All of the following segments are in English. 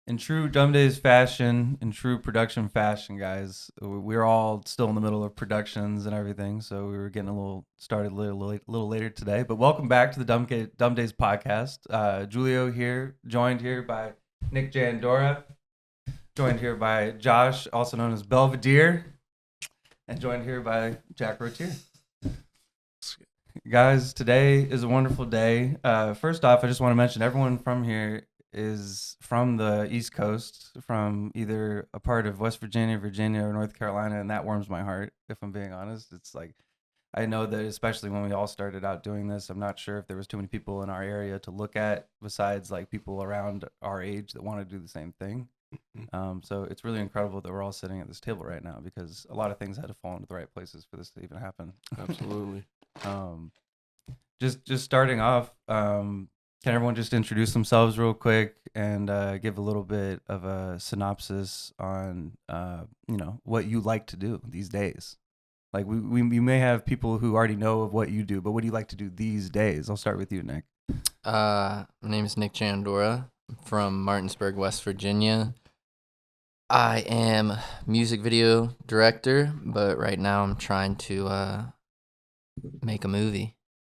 In true Dumb Days fashion, in true production fashion, guys, we're all still in the middle of productions and everything, so we were getting a little started little later today. But welcome back to the Dumb Days podcast. Giulio here, joined here by Nick Jandora, joined here by Josh, also known as Belvedere, and joined here by Jack Rottier. Guys, today is a wonderful day. First off, I just want to mention everyone from here is from the East Coast, from either a part of West Virginia, or North Carolina, and that warms my heart, if I'm being honest. It's like, I know that especially when we all started out doing this, I'm not sure if there was too many people in our area to look at besides like people around our age that want to do the same thing. So it's really incredible that we're all sitting at this table right now because a lot of things had to fall into the right places for this to even happen. Absolutely. Just starting off, can everyone just introduce themselves real quick and give a little bit of a synopsis on what you like to do these days? Like we may have people who already know of what you do, but what do you like to do these days? I'll start with you, Nick. My name is Nick Jandora. I'm from Martinsburg, West Virginia. I am music video director, but right now I'm trying to make a movie.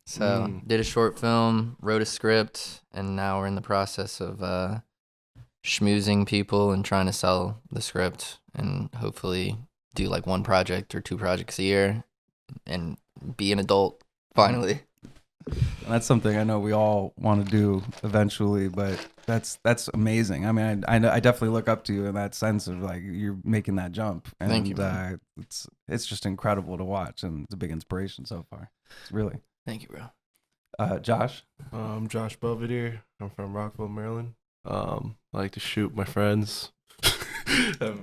So did a short film, wrote a script, and now we're in the process of schmoozing people and trying to sell the script and hopefully do like one project or two projects a year and be an adult finally. And that's something I know we all want to do eventually, but that's amazing. I mean, I definitely look up to you in that sense of like you're making that jump. And, Thank you, man. It's just incredible to watch, and it's a big inspiration so far. It's really. Thank you, bro. Josh? I'm Josh Belvedere. I'm from Rockville, Maryland. I like to shoot my friends. I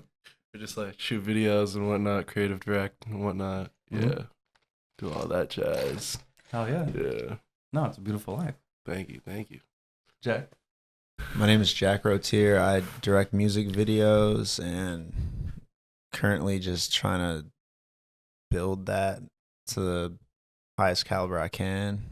just like shoot videos and whatnot, creative direct and whatnot. Yeah. Do all that jazz. Hell yeah. Yeah. No, it's a beautiful life. Thank you. Jack? My name is Jack Rottier. I direct music videos and currently just trying to build that to the highest caliber I can.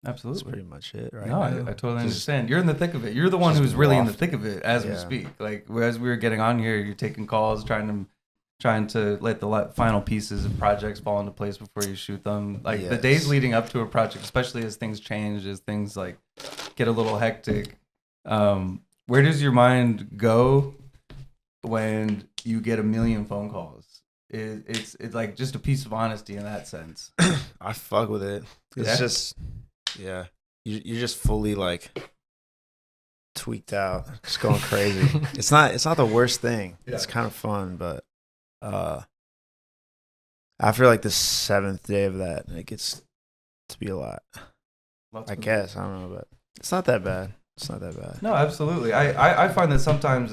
Absolutely. That's pretty much it right now. now. I totally understand. You're in the thick of it. You're the one who's really in the thick of it as we speak. Like as we were getting on here, you're taking calls, trying to let the final pieces of projects fall into place before you shoot them. Like the days leading up to a project, especially as things change, as things like get a little hectic. Where does your mind go when you get a million phone calls? It's like just a piece of honesty in that sense. I fuck with it. It's just, you're just fully like tweaked out, just going crazy. It's not the worst thing. Yeah. It's kind of fun, but after like the seventh day of that, it gets to be a lot. I guess I don't know, but it's not that bad. No, absolutely. I find that sometimes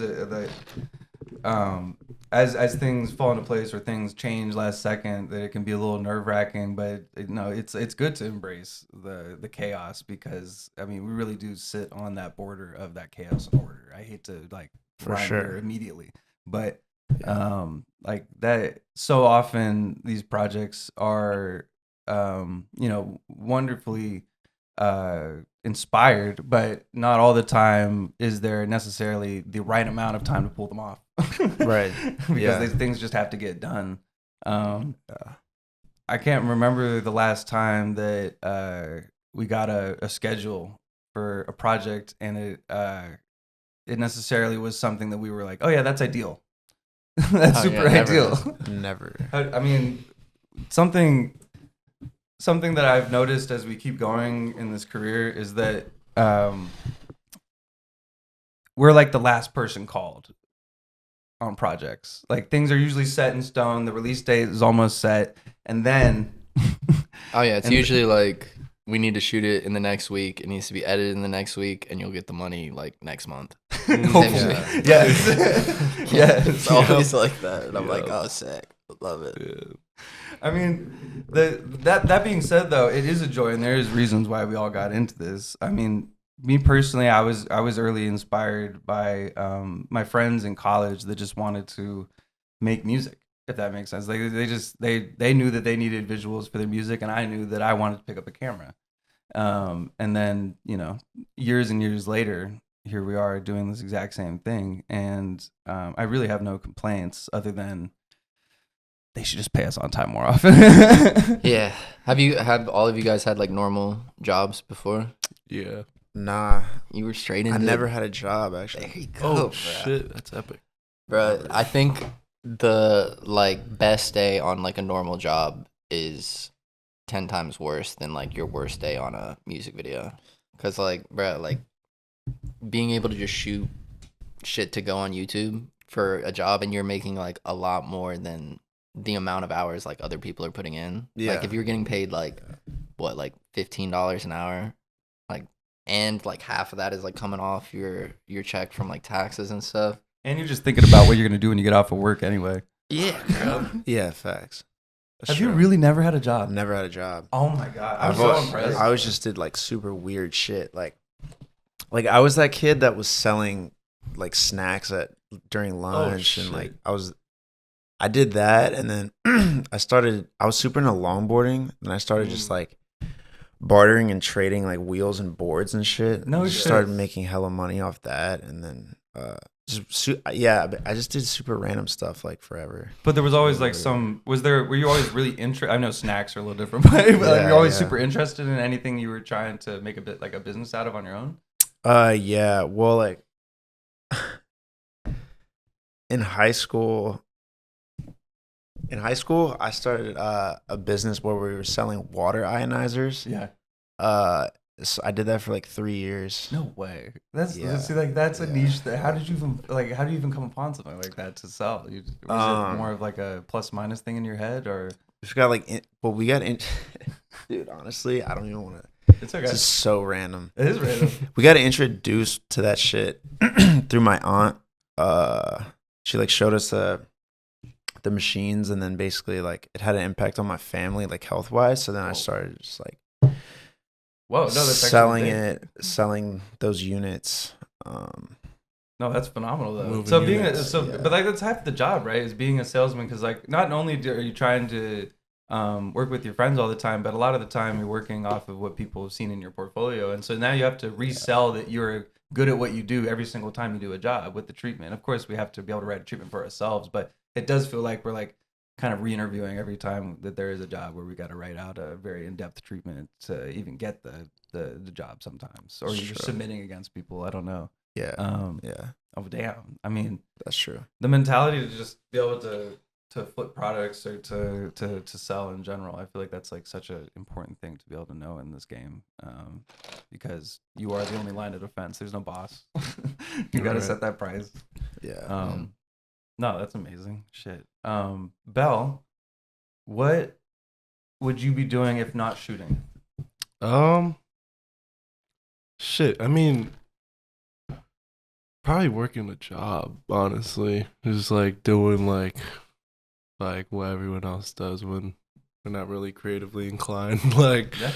as things fall into place or things change last second, that it can be a little nerve wracking. But it's good to embrace the chaos because I mean we really do sit on that border of that chaos and order. I hate to like for sure there immediately, but like that. So often these projects are wonderfully inspired, but not all the time is there necessarily the right amount of time to pull them off. Right. Because these things just have to get done. I can't remember the last time that we got a schedule for a project and it necessarily was something that we were like, oh yeah, that's ideal. That's super ideal. Never. I mean, something that I've noticed as we keep going in this career is that we're like the last person called on projects. Like things are usually set in stone. The release date is almost set. And then... it's usually like we need to shoot it in the next week. It needs to be edited in the next week and you'll get the money like next month. Hopefully. Yes. It's always like that. And I'm like, oh, sick. Love it. Yeah. I mean, that being said, though, it is a joy, and there is reasons why we all got into this. I mean, me personally, I was early inspired by my friends in college that just wanted to make music, if that makes sense. Like they knew that they needed visuals for their music, and I knew that I wanted to pick up a camera. And then years and years later, here we are doing this exact same thing, and I really have no complaints other than they should just pay us on time more often. Yeah. Have all of you guys had like normal jobs before? Yeah. Nah, You were straight into I never had a job There actually. you go, Oh bruh. shit, that's epic. Bro, I think the like best day on like a normal job is 10 times worse than like your worst day on a music video. Cause like, bro, like being able to just shoot shit to go on YouTube for a job and you're making like a lot more than the amount of hours like other people are putting in. Yeah. Like if you're getting paid like what, like $15 an hour, like, and like half of that is like coming off your check from like taxes and stuff. And you're just thinking about what you're gonna do when you get off of work anyway. Yeah, bro. Yeah, facts. That's Have true. you really never had a I've job? never had a job. Oh my god, I'm I've so al- impressed. I always just did like super weird shit. Like I was that kid that was selling like snacks during lunch, and like shit. I did that, and then I was super into longboarding, and I started just like bartering and trading like wheels and boards and shit. No I just shit. started making hella money off that, and then I just did super random stuff like forever. But there was always like were you always really interested? I know snacks are a little different, but like, Yeah, you're always yeah. super interested in anything you were trying to make a bit like a business out of on your own? Yeah. Well, like in high school, I started a business where we were selling water ionizers. Yeah. So I did that for like 3 years. No way. That's Yeah. see, like that's a Yeah. niche. How do you even come upon something like that to sell? Was it more of like a plus minus thing in your head, or We got dude. Honestly, I don't even want to. it's okay? This is so random. It is random. We got introduced to that shit through my aunt. She like showed us the machines, and then basically like it had an impact on my family, like health wise. So then I started just like Whoa, no, that's selling actually big. selling those units. No, that's phenomenal though. Moving So units, yeah. but like that's half the job, right? Is being a salesman, because like not only are you trying to work with your friends all the time, but a lot of the time you're working off of what people have seen in your portfolio, and so now you have to resell that you're good at what you do every single time you do a job with the treatment. Of course, we have to be able to write a treatment for ourselves, but it does feel like we're like kind of re-interviewing every time that there is a job where we got to write out a very in-depth treatment to even get the job sometimes, or you're Sure. submitting against people. I don't know. Yeah. Um, Yeah. Oh damn! I mean, That's true. the mentality to just be able to flip products or to sell in general, I feel like that's like such an important thing to be able to know in this game, because you are the only line of defense. There's no boss. You got to Right. set that price. Yeah. No, that's amazing. Shit. Belle, what would you be doing if not shooting? Shit. I mean, probably working a job. Honestly, just like doing like what everyone else does when they're not really creatively inclined. Like, Yeah.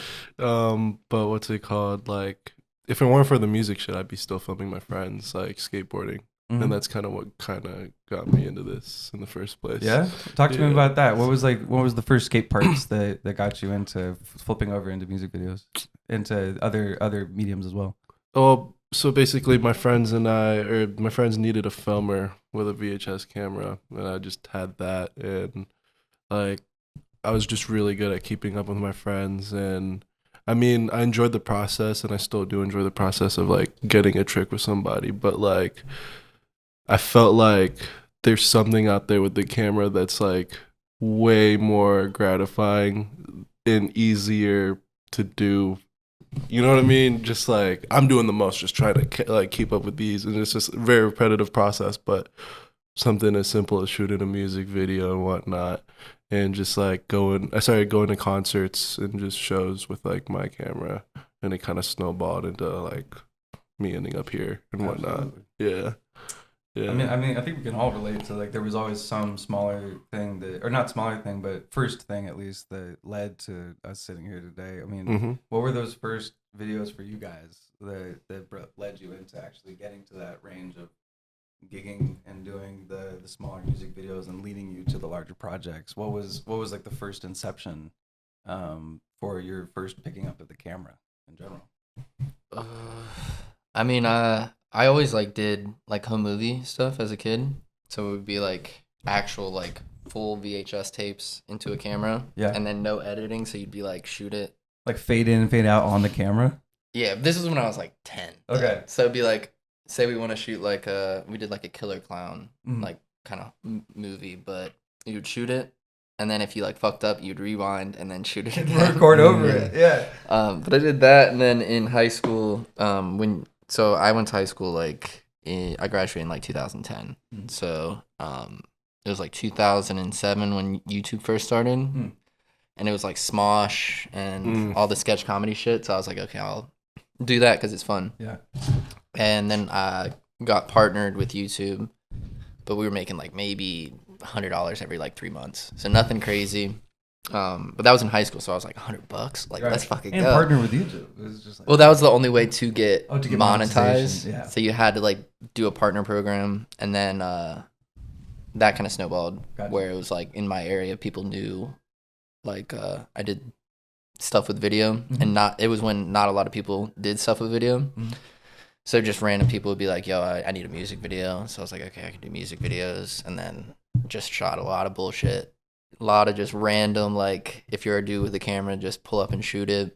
but what's it called? Like, if it weren't for the music shit, I'd be still filming my friends like skateboarding. Mhm. And that's kind of what kind of got me into this in the first place. Yeah. Talk to me Yeah. about that. What was the first skate parts that got you into flipping over into music videos, into other mediums as well? Oh, so basically, my friends needed a filmer with a VHS camera, and I just had that, and like I was just really good at keeping up with my friends, and I mean, I enjoyed the process, and I still do enjoy the process of like getting a trick with somebody, but like I felt like there's something out there with the camera that's like way more gratifying and easier to do. You know what I mean? Just like I'm doing the most, just trying to like keep up with these, and it's just a very repetitive process. But something as simple as shooting a music video and whatnot, and just like I started going to concerts and just shows with like my camera, and it kind of snowballed into like me ending up here and whatnot. Absolutely. Yeah. I mean, I think we can all relate to like there was always some smaller thing that, or not smaller thing, but first thing at least that led to us sitting here today. I mean, Mm-hmm. what were those first videos for you guys that led you into actually getting to that range of gigging and doing the smaller music videos and leading you to the larger projects? What was like the first inception for your first picking up of the camera in general? I mean, I always like did like home movie stuff as a kid. So it would be like actual like full VHS tapes into a camera. Yeah. And then no editing, so you'd be like shoot it. Like fade in and fade out on the camera. Yeah, this is when I was like 10. Okay. So it'd be like, say we want to shoot like we did like a killer clown Mhm. like kind of movie, but you would shoot it, and then if you like fucked up, you'd rewind and then shoot it again. Record over it. Yeah. But I did that, and then in high school, so I went to high school like I graduated in like 2010. Mhm. So it was like 2007 when YouTube first started, Mm. and it was like Smosh and all the sketch comedy shit. So I was like, okay, I'll do that because it's fun. Yeah. And then I got partnered with YouTube, but we were making like maybe $100 every like 3 months, so nothing crazy. But that was in high school, so I was like $100, like Right. let's fucking And go. partner with YouTube. It was just like, Well, that was the only way to get, to get monetized. monetization, yeah. So you had to like do a partner program, and then that kind of snowballed. Gotcha. Where it was like in my area, people knew like I did stuff with video, Mhm. and it was when not a lot of people did stuff with video. Mhm. So just random people would be like, yo, I need a music video. So I was like, okay, I can do music videos. And then just shot a lot of bullshit. A lot of just random, like, if you're a dude with a camera, just pull up and shoot it.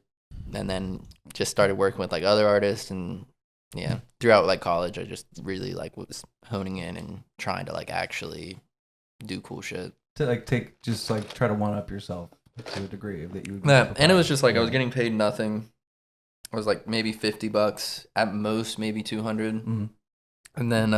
And then just started working with, like, other artists. And, yeah, throughout, like, college, I just really, like, was honing in and trying to, like, actually do cool shit. to like try to one up yourself to a degree that you would. Yeah, and it was just, like, I was getting paid nothing. I was, like, maybe $50. At most, maybe 200. Mhm. And then,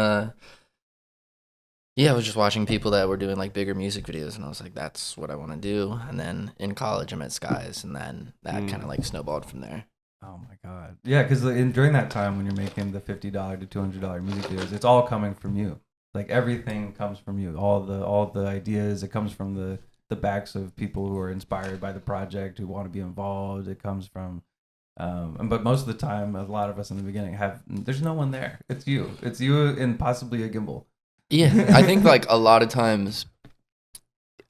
yeah, I was just watching people that were doing like bigger music videos, and I was like, that's what I want to do. And then in college, I met Skies, and then that kind of like snowballed from there. Oh my god. Yeah, because during that time when you're making the $50 to $200 music videos, it's all coming from you. Like everything comes from you. All the ideas. It comes from the backs of people who are inspired by the project, who want to be involved. It comes from. But most of the time, a lot of us in the beginning there's no one there. It's you. It's you and possibly a gimbal. Yeah, I think like a lot of times,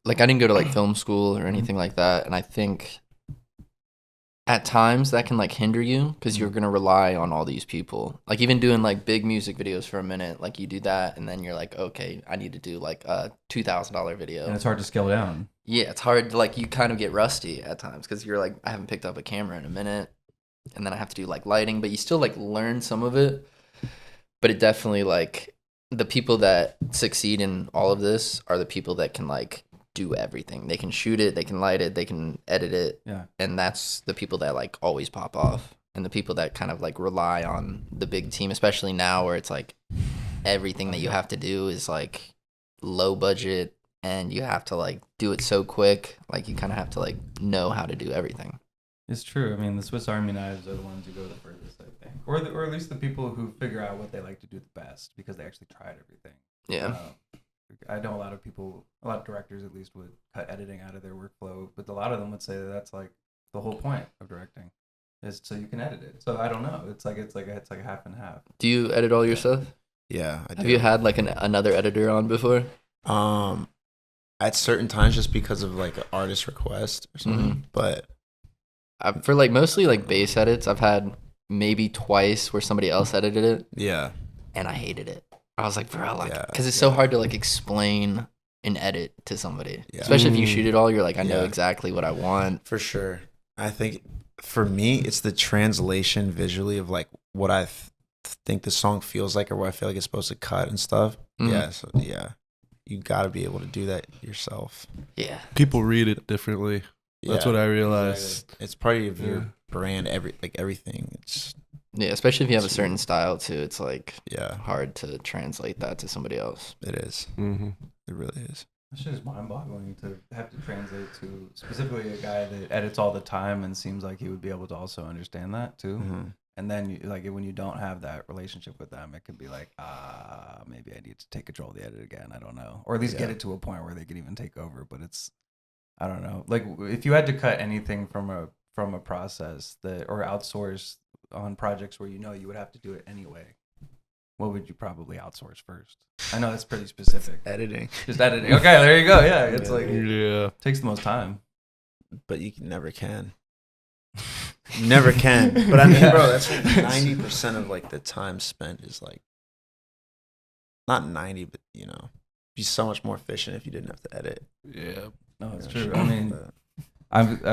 like I didn't go to like film school or anything like that, and I think at times that can like hinder you because you're gonna rely on all these people. Like even doing like big music videos for a minute, like you do that, and then you're like, okay, I need to do like a $2,000 video. And it's hard to scale down. Yeah, it's hard. Like you kind of get rusty at times because you're like, I haven't picked up a camera in a minute, and then I have to do like lighting, but you still like learn some of it. But it definitely like the people that succeed in all of this are the people that can like do everything. They can shoot it, they can light it, they can edit it. Yeah. And that's the people that like always pop off. And the people that kind of like rely on the big team, especially now where it's like everything that you have to do is like low budget and you have to like do it so quick. Like you kind of have to like know how to do everything. It's true. I mean, the Swiss Army knives are the ones who go the furthest, I think, or at least the people who figure out what they like to do the best because they actually tried everything. Yeah. I know a lot of directors at least would cut editing out of their workflow, but a lot of them would say that that's like the whole point of directing is so you can edit it. So I don't know. It's like a half and half. Do you edit all your stuff? Yeah, I do. Have you had like another editor on before? At certain times, just because of like an artist request or something. Mhm. But For like mostly like bass edits, I've had maybe twice where somebody else edited it, yeah, and I hated it. I was like, bro, like, Yeah, because it's so hard to like explain an edit to somebody, Yeah. especially if you shoot it all. You're like, I know Yeah. exactly what I want. for sure. I think for me, it's the translation visually of like what I think the song feels like or what I feel like it's supposed to cut and stuff. Mhm. Yeah, so yeah, you got to be able to do that yourself. Yeah, People read it differently. That's Yeah, what I realized. exactly. It's part of your Yeah. brand, everything. It's yeah, especially if you have a certain style too. It's like yeah, hard to translate that to somebody else. it is. Mm-hmm. It really is. It's just mind-boggling to have to translate to specifically a guy that edits all the time and seems like he would be able to also understand that too. Mhm. And then like when you don't have that relationship with them, it could be like, maybe I need to take control of the edit again. I don't know, or at least get Yeah. it to a point where they can even take over. But it's, I don't know. Like if you had to cut anything from a process or outsource on projects where you would have to do it anyway, what would you probably outsource first? I know that's pretty specific. Editing, Just editing. Okay, there you go. Yeah, it's Yeah. like Yeah. takes the most time. but you never can. You never can. But I mean, bro, that's like 90% of like the time spent is like not 90, but be so much more efficient if you didn't have to edit. Yeah. No, it's true. I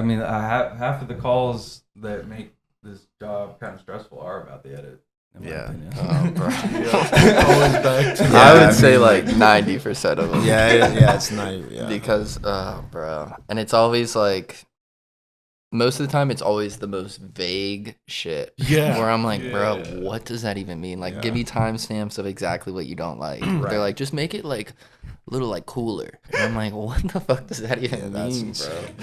mean, half of the calls that make this job kind of stressful are about the edit. In my opinion. Oh, bro. Always back to I would say like 90% of them. Yeah, it's 90. Yeah. Because, bro. And it's always like, most of the time, it's always the most vague shit. Yeah. Where I'm like, bro, Yeah. what does that even mean? Like, Yeah. give me timestamps of exactly what you don't like. Right. They're like, just make it like a little like cooler. And I'm like, what the fuck does that even that's mean, insane.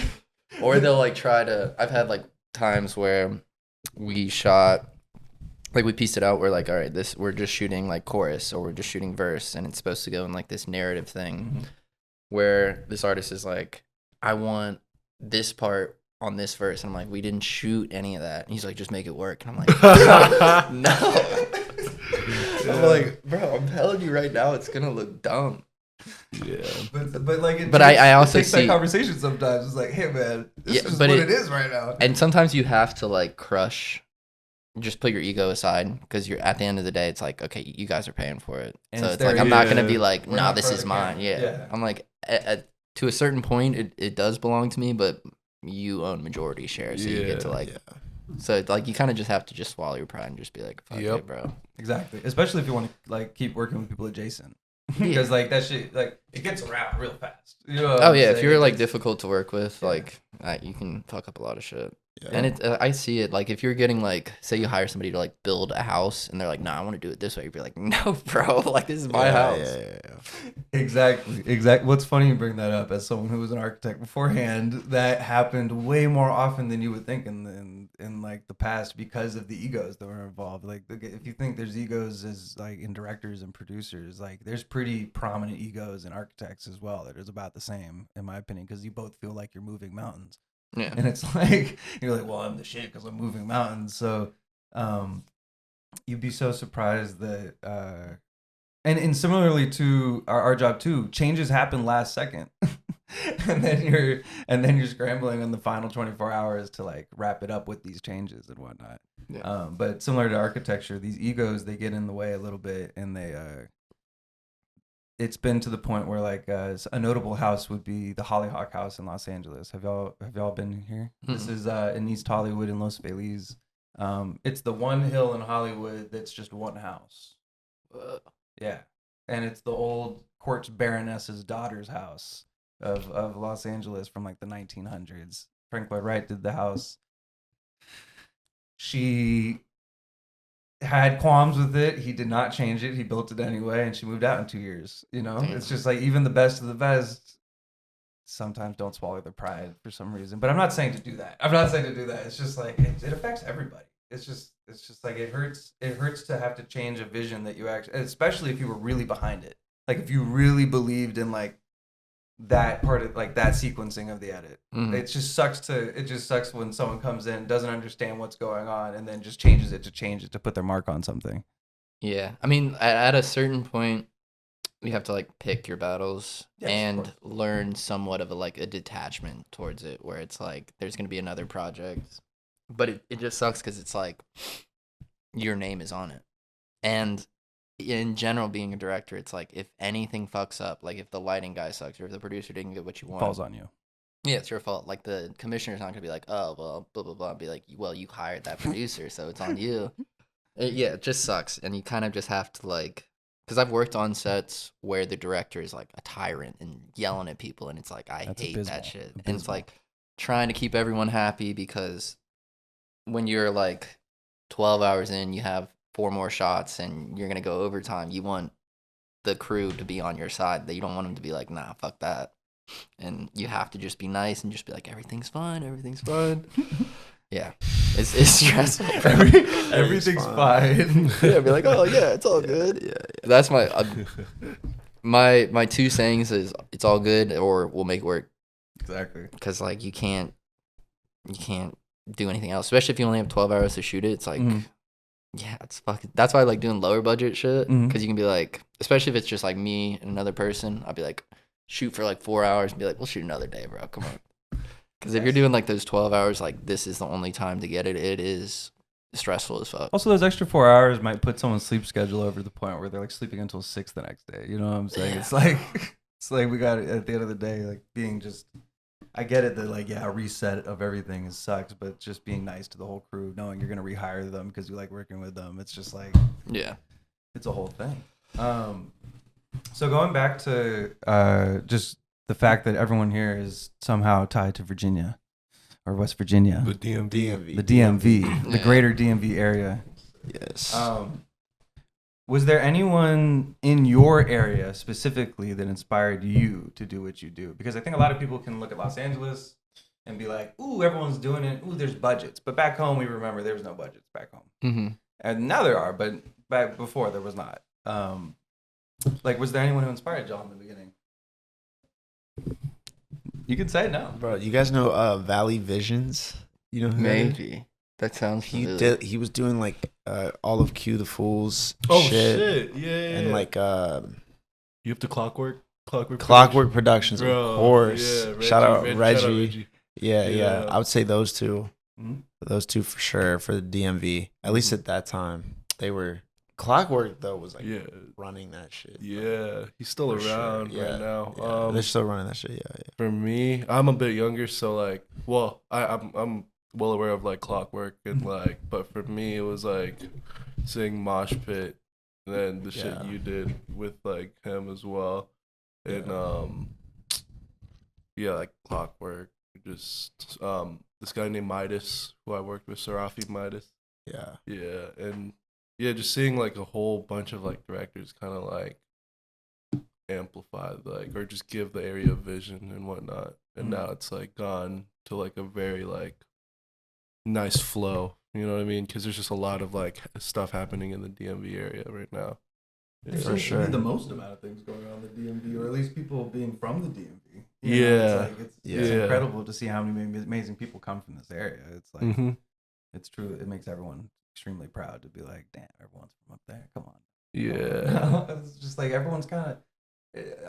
bro? Or they'll like try to. I've had like times where we shot, like we pieced it out. We're like, all right, we're just shooting like chorus or we're just shooting verse, and it's supposed to go in like this narrative thing, where this artist is like, I want this part on this verse, and I'm like, we didn't shoot any of that. And he's like, just make it work, and I'm like, no. I'm like, bro, I'm telling you right now, it's gonna look dumb. Yeah. But like, I also it takes see that conversation sometimes. It's like, hey man, this Yeah, is but what it- it is right now. And sometimes you have to like crush, just put your ego aside, because you're at the end of the day, it's like, okay, you guys are paying for it, And so it's it's like their- I'm not gonna Yeah. be like, We're nah, not this part is of the mine. camp. Yeah. Yeah. I'm like, to a certain point, it does belong to me, but you own majority share, so you get to Yeah. like, so like you kind of just have to just swallow your pride and just be like, fuck Yep. it, bro. Exactly, especially if you want to like keep working with people adjacent, because like that shit, like it gets around real fast. You know what Oh I'm yeah, if saying? you're It like gets- difficult to work with, Yeah. like you can fuck up a lot of shit. Yeah. And it, I see it like if you're getting like, say you hire somebody to like build a house, and they're like, nah, I want to do it this way. You'd be like, no, bro, like this is my house. Yeah. Exactly. What's funny you bring that up as someone who was an architect beforehand. That happened way more often than you would think in like the past because of the egos that were involved. Like if you think there's egos as like in directors and producers, like there's pretty prominent egos in architects as well. That is about the same in my opinion, because you both feel like you're moving mountains. Yeah. And it's like you're like, well, I'm the shit because I'm moving mountains. So you'd be so surprised that and similarly to our job too, changes happen last second. and then you're scrambling on the final 24 hours to like wrap it up with these changes and whatnot. Yeah. But similar to architecture, these egos, they get in the way a little bit, and it's been to the point where like a notable house would be the Hollyhock House in Los Angeles. Have y'all been here? This is in East Hollywood in Los Feliz. It's the one hill in Hollywood that's just one house. Yeah, and it's the old Quartz Baroness's daughter's house of Los Angeles from like the 1900s. Frank Lloyd Wright did the house. She had qualms with it. He did not change it. He built it anyway, and she moved out in 2 years. You know, Damn. it's just like even the best of the best sometimes don't swallow their pride for some reason. But I'm not saying to do that. It's just like it affects everybody. It's just like it hurts. It hurts to have to change a vision that you actually, especially if you were really behind it. Like if you really believed in like that part of like that sequencing of the edit. Mhm. It just sucks when someone comes in, doesn't understand what's going on, and then just changes it to put their mark on something. Yeah, I mean, at a certain point, you have to like pick your battles Yes, of and course. learn somewhat of a detachment towards it, where it's like there's gonna be another project, but it just sucks because it's like your name is on it, and in general, being a director, it's like if anything fucks up, like if the lighting guy sucks or if the producer didn't get what you want, Falls on you. yeah, it's your fault. Like the commissioner's not gonna be like, oh well, blah blah blah. Be like, well, you hired that producer, so it's on you. Yeah, it just sucks, and you kind of just have to like, because I've worked on sets where the director is like a tyrant and yelling at people, and it's like I That's hate abysmal. that shit. And it's Abysmal. like trying to keep everyone happy because when you're like 12 hours in, you have 4 more shots, and you're gonna go overtime. You want the crew to be on your side. That you don't want them to be like, nah, fuck that. And you have to just be nice and just be like, everything's fine, everything's fine. Yeah, it's stressful. Everything's fine. Yeah, be like, oh yeah, it's all good. Yeah. That's my 2 sayings is it's all good or we'll make it work, Exactly. because like you can't do anything else, especially if you only have 12 hours to shoot it. It's like Mhm. yeah, it's fucking. That's why I like doing lower budget shit, Mhm. because you can be like, especially if it's just like me and another person, I'll be like, shoot for like 4 hours and be like, we'll shoot another day, bro. Come on. Because if you're doing like those 12 hours, like this is the only time to get it. It is stressful as fuck. Also, those extra 4 hours might put someone's sleep schedule over the point where they're like sleeping until 6 the next day. You know what I'm saying? Yeah. It's like we got it at the end of the day, like being just. I get it that like a reset of everything sucks, but just being nice to the whole crew, knowing you're gonna rehire them because you like working with them, it's just like Yeah. it's a whole thing. So going back to just the fact that everyone here is somehow tied to Virginia or West Virginia, The DMV. the DMV, the Yeah. greater DMV area. Yes. Was there anyone in your area specifically that inspired you to do what you do? Because I think a lot of people can look at Los Angeles and be like, ooh, everyone's doing it. Ooh, there's budgets. But back home, we remember there was no budgets back home. Mm-hmm. And now there are, but back before there was not. Like, was there anyone who inspired y'all in the beginning? You can say no. Bro, you guys know Valley Visions? You know who that is? Maybe. That sounds He familiar. did. He was doing like all of Q the Fool's Oh shit, shit! Yeah. and like you have to Clockwork Clockwork Productions, Bro, of course. yeah, Shout out Reggie. Reggie. Yeah, Yeah. I would say those two. Mhm. Those two for sure for the DMV. At least at that time, they were. Clockwork though was like Yeah, running that shit. yeah. He's still For sure, around yeah, right now. Yeah, they're still running that shit. Yeah. For me, I'm a bit younger, so like, well, I'm well aware of like Clockwork and like, but for me, it was like seeing Mosh Pit, and then the shit Yeah. you did with like him as well, and yeah, like Clockwork. Just this guy named Midas, who I worked with, Sarafi Midas. Yeah. Yeah, and yeah, just seeing like a whole bunch of like directors kind of like amplify like or just give the area vision and whatnot, and now it's like gone to like a very like nice flow. You know what I mean? Because there's just a lot of like stuff happening in the DMV area right now. There Yeah. seems to sure. be the most amount of things going on in the DMV, or at least people being from the DMV. Yeah. It's Yeah. incredible to see how many amazing people come from this area. It's like Mm-hmm. it's true. It makes everyone extremely proud to be like, damn, everyone's from up there. Come on. Yeah. It's just like everyone's kind of.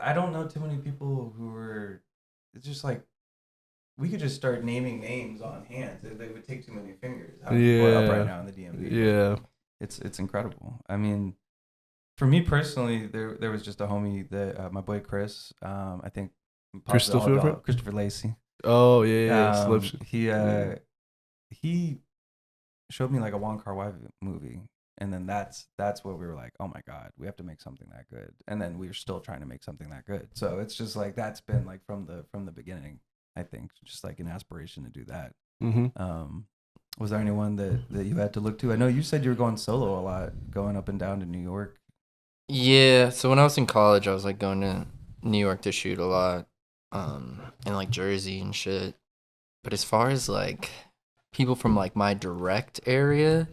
I don't know too many people who are. It's just like we could just start naming names on hands. They would take too many fingers. How many people are up Yeah. right now in the DMV? Yeah. It's incredible. I mean, for me personally, there was just a homie that my boy Chris. I think Christopher Lacey. Oh yeah. Yeah. He showed me like a Wong Kar-wai movie, and then that's what we were like, oh my god, we have to make something that good, and then we were still trying to make something that good. So it's just like that's been like from the beginning. I think just like an aspiration to do that. Mm-hmm. Was there anyone that you had to look to? I know you said you were going solo a lot, going up and down to New York. Yeah, so when I was in college, I was like going to New York to shoot a lot, and like Jersey and shit. But as far as like people from like my direct area,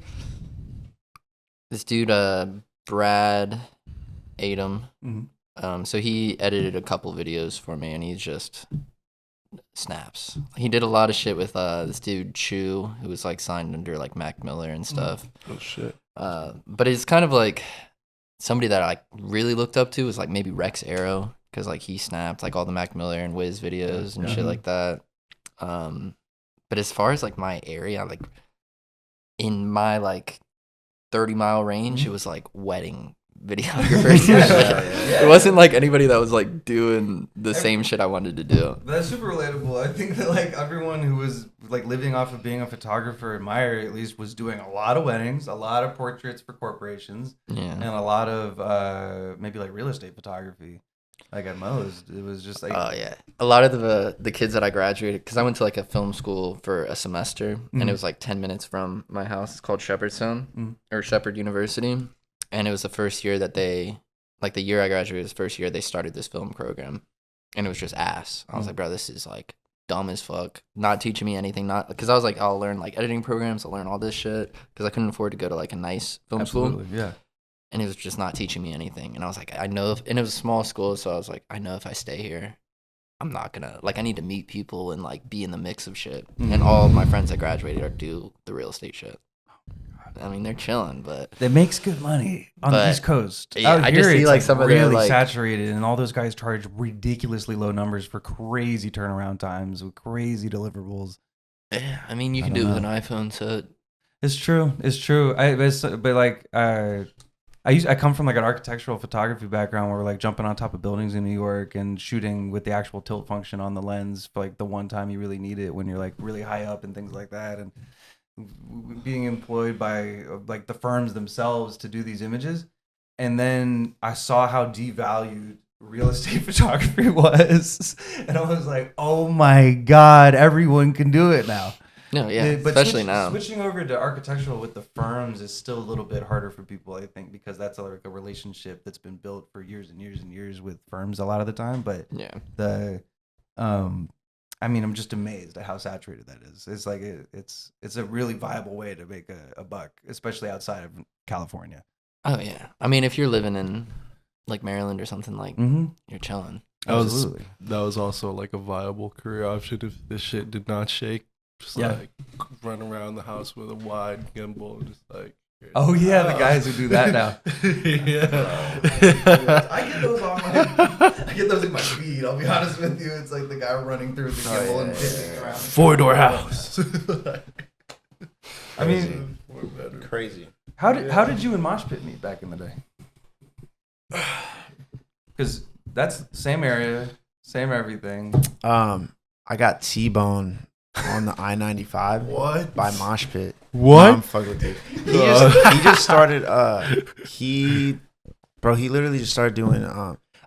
this dude, Brad Adam, so he edited a couple videos for me, and he's just snaps. He did a lot of shit with this dude Chew, who was like signed under like Mac Miller and stuff. Oh shit. But it's kind of like somebody that I really looked up to was like maybe Rex Arrow, because like he snapped like all the Mac Miller and Wiz videos and shit like that. But as far as like my area, like in my like 30-mile range, it was like wedding videographers. It wasn't like anybody that was like doing the same shit I wanted to do. That's super relatable. I think that like everyone who was like living off of being a photographer in my area at least was doing a lot of weddings, a lot of portraits for corporations, and a lot of maybe like real estate photography. Like at most, it was just like Oh yeah, a lot of the kids that I graduated, because I went to like a film school for a semester, and it was like 10 minutes from my house. It's called Shepherdstown or Shepherd University, and it was the first year that they, like the year I graduated, was the first year they started this film program, and it was just ass. I was like, bro, this is like dumb as fuck. Not teaching me anything. Not because I was like, I'll learn like editing programs. I'll learn all this shit because I couldn't afford to go to like a nice film school. yeah. And it was just not teaching me anything. And I was like, I know, and it was a small school, so I was like, I know if I stay here, I'm not gonna, like, I need to meet people and like be in the mix of shit. And all of my friends that graduated are do the real estate shit. I mean, they're chilling, but It makes good money on the But, East Coast. yeah, Out I here, just see, it's like, some of their, really like- saturated, and all those guys charge ridiculously low numbers for crazy turnaround times with crazy deliverables. yeah, I mean, you I can don't do it with know. an iPhone, so It's true. It's true. But like, I come from like an architectural photography background where we're like jumping on top of buildings in New York and shooting with the actual tilt function on the lens for like the one time you really need it when you're like really high up and things like that, and being employed by like the firms themselves to do these images. And then I saw how devalued real estate photography was, and I was like, oh my God, everyone can do it now. no, yeah, But especially now. Switching over to architectural with the firms is still a little bit harder for people, I think, because that's like a relationship that's been built for years and years and years with firms a lot of the time. But Yeah, I mean, I'm just amazed at how saturated that is. It's like it's a really viable way to make a buck, especially outside of California. oh yeah. I mean, if you're living in like Maryland or something, like Mm-hmm. you're chilling. Absolutely. That was also like a viable career option if this shit did not shake. Just Yeah. like run around the house with a wide gimbal and just like. Oh yeah, the guys who do that now. Yeah. I get those on I get those in my feed. I'll be honest with you. It's like the guy running through the gimbal and picking around. 4-door house. I mean, Crazy. how did you and Mosh Pit meet back in the day? Because that's same area, same everything. I got T-bone on the I-95. What? By Mosh Pit. What? No, I'm fucking with you. He just started. He literally just started doing.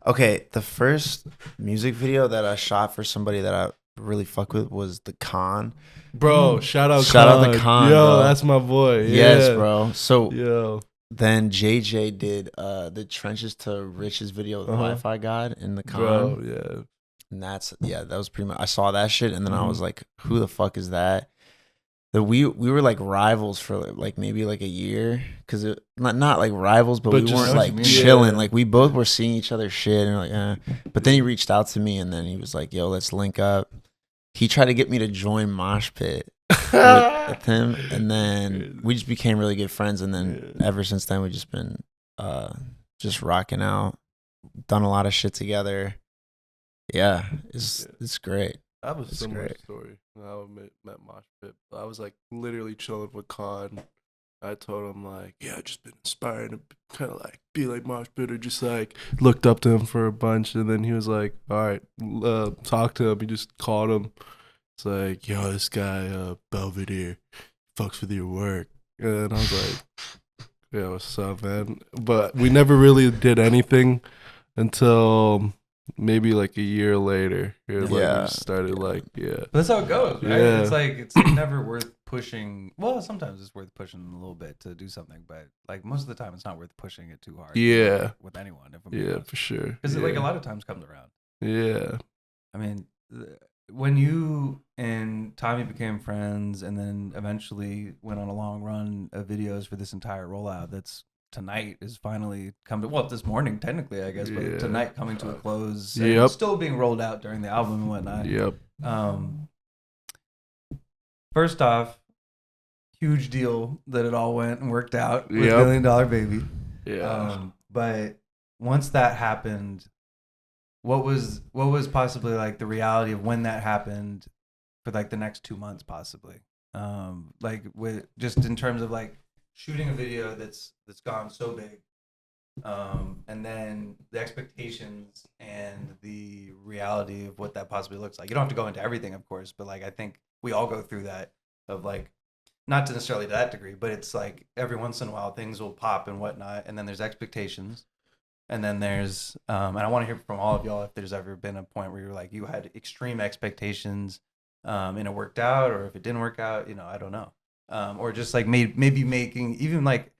Okay, the first music video that I shot for somebody that I really fuck with was the Con. Bro, shout out the Con, Yo, bro. that's my boy. Yes, Yeah. bro. So Yo. then JJ did the Trenches to Riches video with Wi-Fi God in the Con. Bro, yeah. And that was pretty much. I saw that shit, and then I was Mm-hmm. like, "Who the fuck is that?" We were like rivals for like maybe like a year, because not like rivals, but But we just- weren't I know what like you mean. chilling. Yeah. Like we both were seeing each other's shit, and we're like, But then he reached out to me, and then he was like, "Yo, let's link up." He tried to get me to join Mosh Pit with him, and then we just became really good friends. And then ever since then, we've just been just rocking out, done a lot of shit together. Yeah, it's great. That was a It's similar great. story. I met Mosh Pit. I was like literally chilling with Con. I told him like, yeah, I just been inspired to kind of like be like Mosh Pit, or just like looked up to him for a bunch. And then he was like, all right, talk to him. He just called him. It's like, yo, this guy Belvedere fucks with your work. And I was like, yeah, what's up, man? But we never really did anything until maybe like a year later. Like, Yeah. we just started like, yeah. But that's how it goes, right? Yeah. It's like it's never worth pushing. Well, sometimes it's worth pushing a little bit to do something, but like most of the time, it's not worth pushing it too hard. Yeah. with anyone, if I'm being Yeah, honest. for sure. Because yeah. like a lot of times comes around. Yeah. I mean, when you and Tommy became friends, and then eventually went on a long run of videos for this entire rollout, that's tonight is finally come to, well, this morning technically, I guess, but Yeah. tonight coming to a close. and Yep. still being rolled out during the album and whatnot. Yep. First off, huge deal that it all went and worked out with Yep. $1 Billion Baby. Yeah. But once that happened, what was possibly like the reality of when that happened for like the next 2 months, possibly? Like with just in terms of like shooting a video that's gone so big, and then the expectations and the reality of what that possibly looks like. You don't have to go into everything, of course, but like I think we all go through that of like, not to necessarily to that degree, but it's like every once in a while things will pop and whatnot, and then there's expectations, and then there's and I want to hear from all of y'all if there's ever been a point where you're like you had extreme expectations, and it worked out, or if it didn't work out, I don't know, or just like maybe making, even like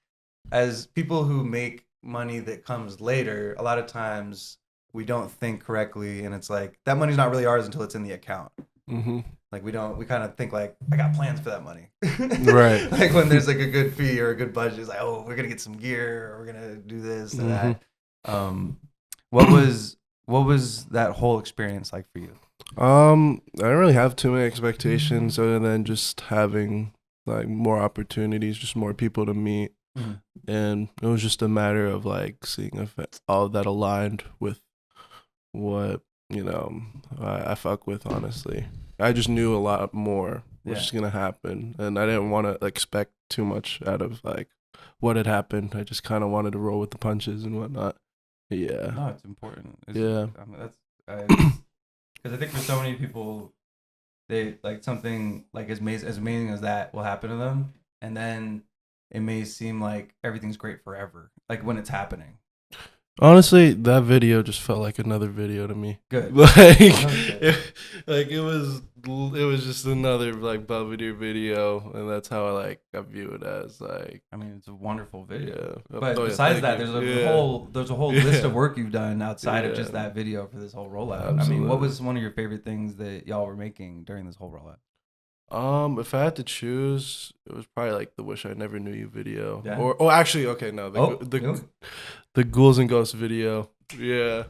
as people who make money that comes later, a lot of times we don't think correctly, and it's like that money's not really ours until it's in the account. Mm-hmm. Like we kind of think like, I got plans for that money. Right. Like when there's like a good fee or a good budget, it's like, oh, we're going to get some gear, or we're going to do this and that. What was that whole experience like for you? I don't really have too many expectations other than just having like more opportunities, just more people to meet. And it was just a matter of like seeing if all of that aligned with what, you know, I fuck with, honestly. I just knew a lot more was just going to happen. And I didn't want to expect too much out of like what had happened. I just kind of wanted to roll with the punches and whatnot. Yeah. No, it's important. Yeah. I mean, that's because I think for so many people, they like something like as amazing as that will happen to them, and then it may seem like everything's great forever, like when it's happening. Honestly, that video just felt like another video to me. Good. Like, it was just another like Belvedere video, and that's how I view it as. Like, I mean, it's a wonderful video. Yeah. But Oh, yeah, besides that, thank there's you. a whole list of work you've done outside of Yeah. just that video for this whole rollout. I Absolutely. mean, what was one of your favorite things that y'all were making during this whole rollout? If I had to choose, it was probably like the "Wish I Never Knew You" video, Yeah. or actually, okay, no, the Ghouls and Ghosts video. Yeah,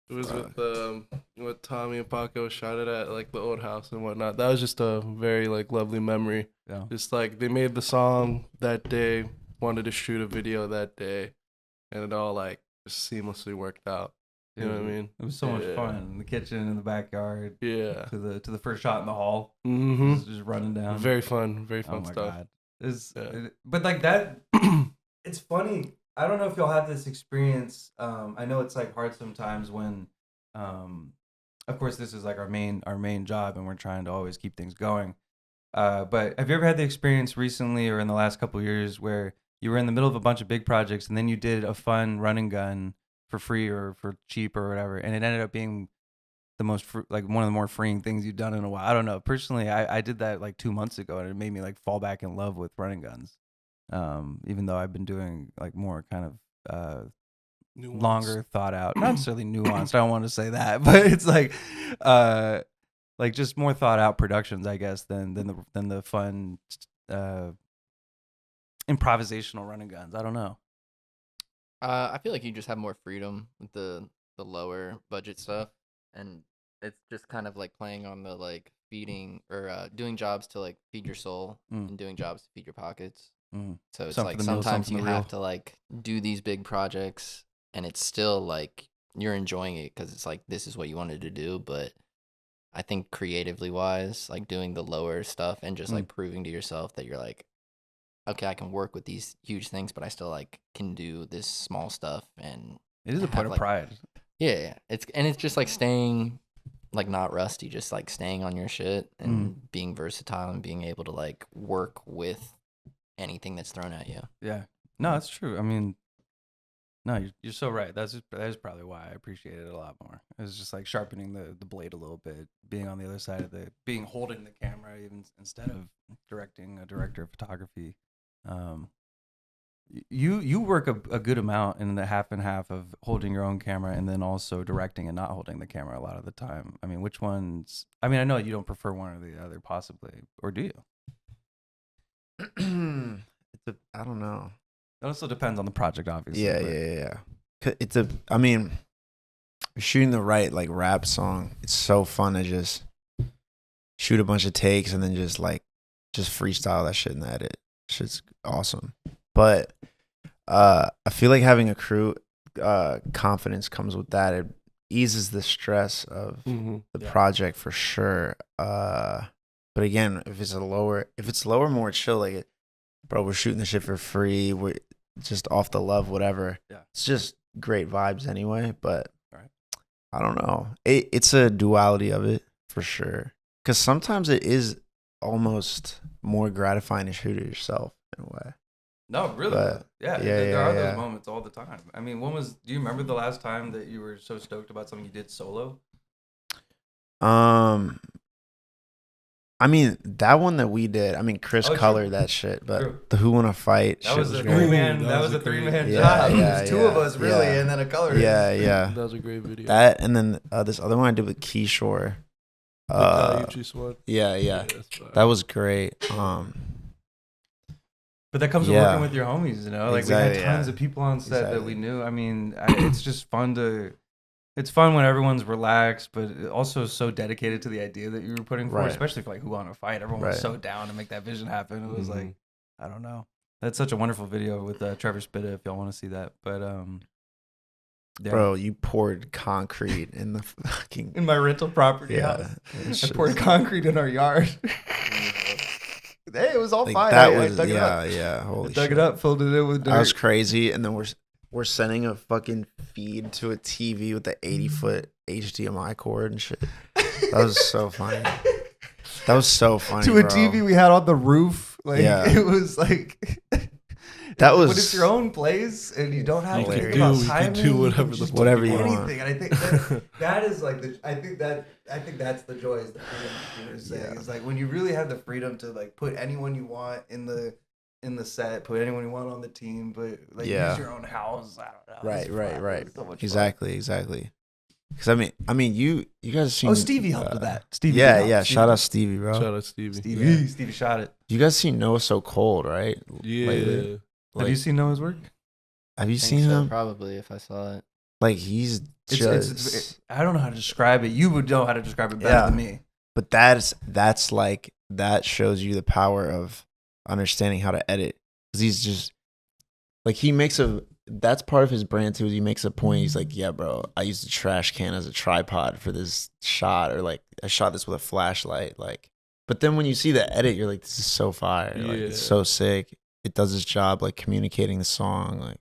it was with Tommy and Paco shot it at like the old house and whatnot. That was just a very like lovely memory. Yeah. Just like they made the song that day, wanted to shoot a video that day, and it all like just seamlessly worked out. You know what I mean? It was so much fun in the kitchen, in the backyard. Yeah. To the first shot in the hall. Mm-hmm. Just running down. Very fun Oh my stuff. God. But like that, it's funny. I don't know if y'all have this experience. I know it's like hard sometimes when, of course, this is like our main job, and we're trying to always keep things going. But have you ever had the experience recently or in the last couple of years where you were in the middle of a bunch of big projects and then you did a fun run and gun for free or for cheap or whatever, and it ended up being the most like one of the more freeing things you've done in a while? I don't know. Personally, I did that like 2 months ago, and it made me like fall back in love with running guns. Even though I've been doing like more kind of longer thought out, not necessarily nuanced. I don't want to say that, but it's like just more thought out productions, I guess, than the fun improvisational running guns. I don't know. I feel like you just have more freedom with the lower budget stuff, and it's just kind of like playing on the like feeding or doing jobs to like feed your soul and doing jobs to feed your pockets. So it's like sometimes you have to like do these big projects, and it's still like you're enjoying it because it's like this is what you wanted to do. But I think creatively wise, like doing the lower stuff and just like proving to yourself that you're like, okay, I can work with these huge things, but I still like can do this small stuff, and it is a point of pride. Yeah, it's just like staying like not rusty, just like staying on your shit and being versatile and being able to like work with anything that's thrown at you. Yeah, no, that's true. I mean, no, you're so right. That is probably why I appreciate it a lot more. It was just like sharpening the blade a little bit, being on the other side of holding the camera even instead of directing a director of photography. You work a good amount in the half and half of holding your own camera and then also directing and not holding the camera a lot of the time. I mean, which ones? I mean, I know you don't prefer one or the other, possibly, or do you? I don't know. It also depends on the project, obviously. Yeah. I mean, shooting the right like rap song, it's so fun to just shoot a bunch of takes and then just freestyle that shit in the edit. Shit's awesome. But I feel like having a crew, confidence comes with that. It eases the stress of the project for sure. But again, if it's lower, more chill, like, bro, we're shooting the shit for free. We're just off the love, whatever. Yeah. It's just great vibes anyway. But I don't know. It's a duality of it for sure. Because sometimes it is almost more gratifying to shoot it yourself in a way. No, really. But, there are those moments all the time. I mean, do you remember the last time that you were so stoked about something you did solo? I mean, that one that we did, I mean, Chris colored that shit, but the Who Wanna Fight that shit was was a great. three-man, that was a three-man job. Yeah, it was two of us, really, and then a colorist. Yeah. That was a great video. That, and then this other one I did with Keyshore. Yeah. That was great. But that comes with working with your homies, you know? Like, exactly, we had tons of people on set that we knew. I mean, it's just fun to it's fun when everyone's relaxed, but also so dedicated to the idea that you were putting forward, Right. especially for like Who Wanna Fight. Everyone was Right. so down to make that vision happen. It was Mhm. like, I don't know. That's such a wonderful video with Trevor Spitta if y'all want to see that. But yeah. Bro, you poured concrete in the fucking In my rental property house. I poured concrete in our yard. Hey, it was all Like, fine. that I was dug it up. yeah. Holy I dug shit. it up, filled it in with dirt. That was crazy. And then we're sending a fucking feed to a TV with the 80-foot HDMI cord and shit. That was so funny. That was so funny. to a bro. TV we had on the roof. Like Yeah. it was like That was when it's your own place and you don't have You to can think do- about you can timing. do whatever can the just fuck do Whatever you anything. want. And I think that is like I think that's the joy is the freedom you were saying. Yeah. It's like when you really have the freedom to like put anyone you want in the set, put anyone you want on the team, but like Yeah. use your own house. I don't know. It's Right. fun. It's so much fun. Exactly. Because I mean, you guys seen? Oh, Stevie helped with that. Stevie Yeah, did help. Stevie Shout did. out Stevie, bro. Shout out Stevie. Stevie shot it. You guys seen Noah So Cold, right? Yeah. Lately? Have Like, you seen Noah's work? have you I think seen so, him? probably if I saw it. Like he's just. I don't know how to describe it. You would know how to describe it better Yeah. than me. But that's like that shows you the power of understanding how to edit. 'Cause he's just like that's part of his brand too. Is he makes a point. He's like, yeah, bro, I used a trash can as a tripod for this shot, or like I shot this with a flashlight. Like, but then when you see the edit, you're like, this is so fire. Like, it's Yeah. so sick. It does its job, like communicating the song. Like,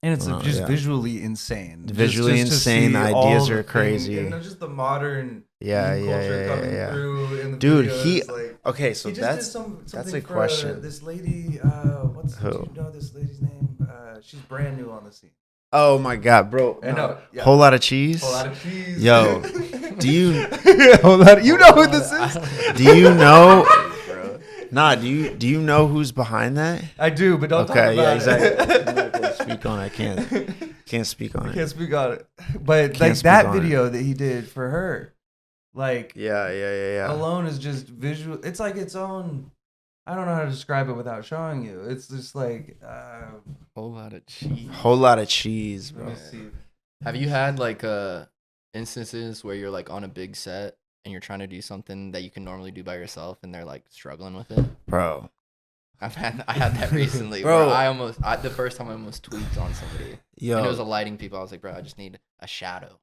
And it's just yeah. visually insane. Visually Just to insane, the see all ideas the are crazy. And just the modern yeah, meme culture coming through in the Dude, videos, like, Okay, so he just that's did something that's a for, question. This lady, Who? do you know this lady's name? She's brand new on the scene. oh my god, bro. I know. Yeah. Whole lot of cheese. Whole lot of cheese. Yo, do you Whole lot of, you know who this is? do you know? Nah, do you know who's behind that? I do, but don't talk Okay, about yeah, it. exactly. I'm not gonna speak on it. I can't speak on I it. can't speak on it. But Can't like speak that on it. video that he did for her, like Yeah. alone is just visual. It's like its own. I don't know how to describe it without showing you. It's just like. Whole lot of cheese. Whole lot of cheese, Let bro. me see. Have you had like instances where you're like on a big set and you're trying to do something that you can normally do by yourself and they're like struggling with it? Bro. I had that recently, Bro. bro. The first time I almost tweaked on somebody. And it was a Yo, lighting people. I was like, bro, I just need a shadow.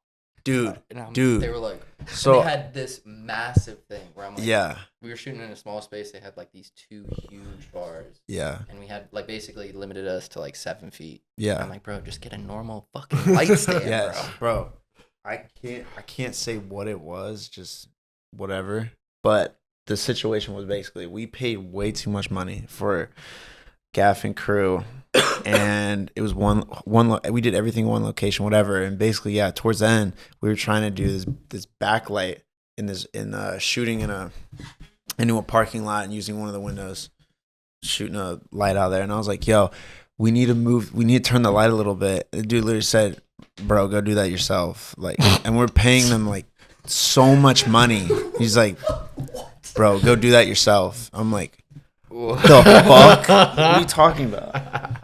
dude. And Dude. They were like, So they had this massive thing where I'm like, yeah, we were shooting in a small space. They had like these two huge bars. yeah, And we had like basically limited us to like 7 feet. yeah. I'm like, bro, just get a normal fucking light stand, Yes, bro. bro. I can't say what it was, just whatever. But the situation was basically we paid way too much money for gaff and crew, and it was we did everything one location, whatever. And basically, yeah, towards the end, we were trying to do this backlight shooting into a parking lot and using one of the windows, shooting a light out there. And I was like, yo, we need to turn the light a little bit. The dude literally said, bro, go do that yourself. Like, and we're paying them like so much money. He's like, bro, go do that yourself. I'm like, the fuck? What are you talking about?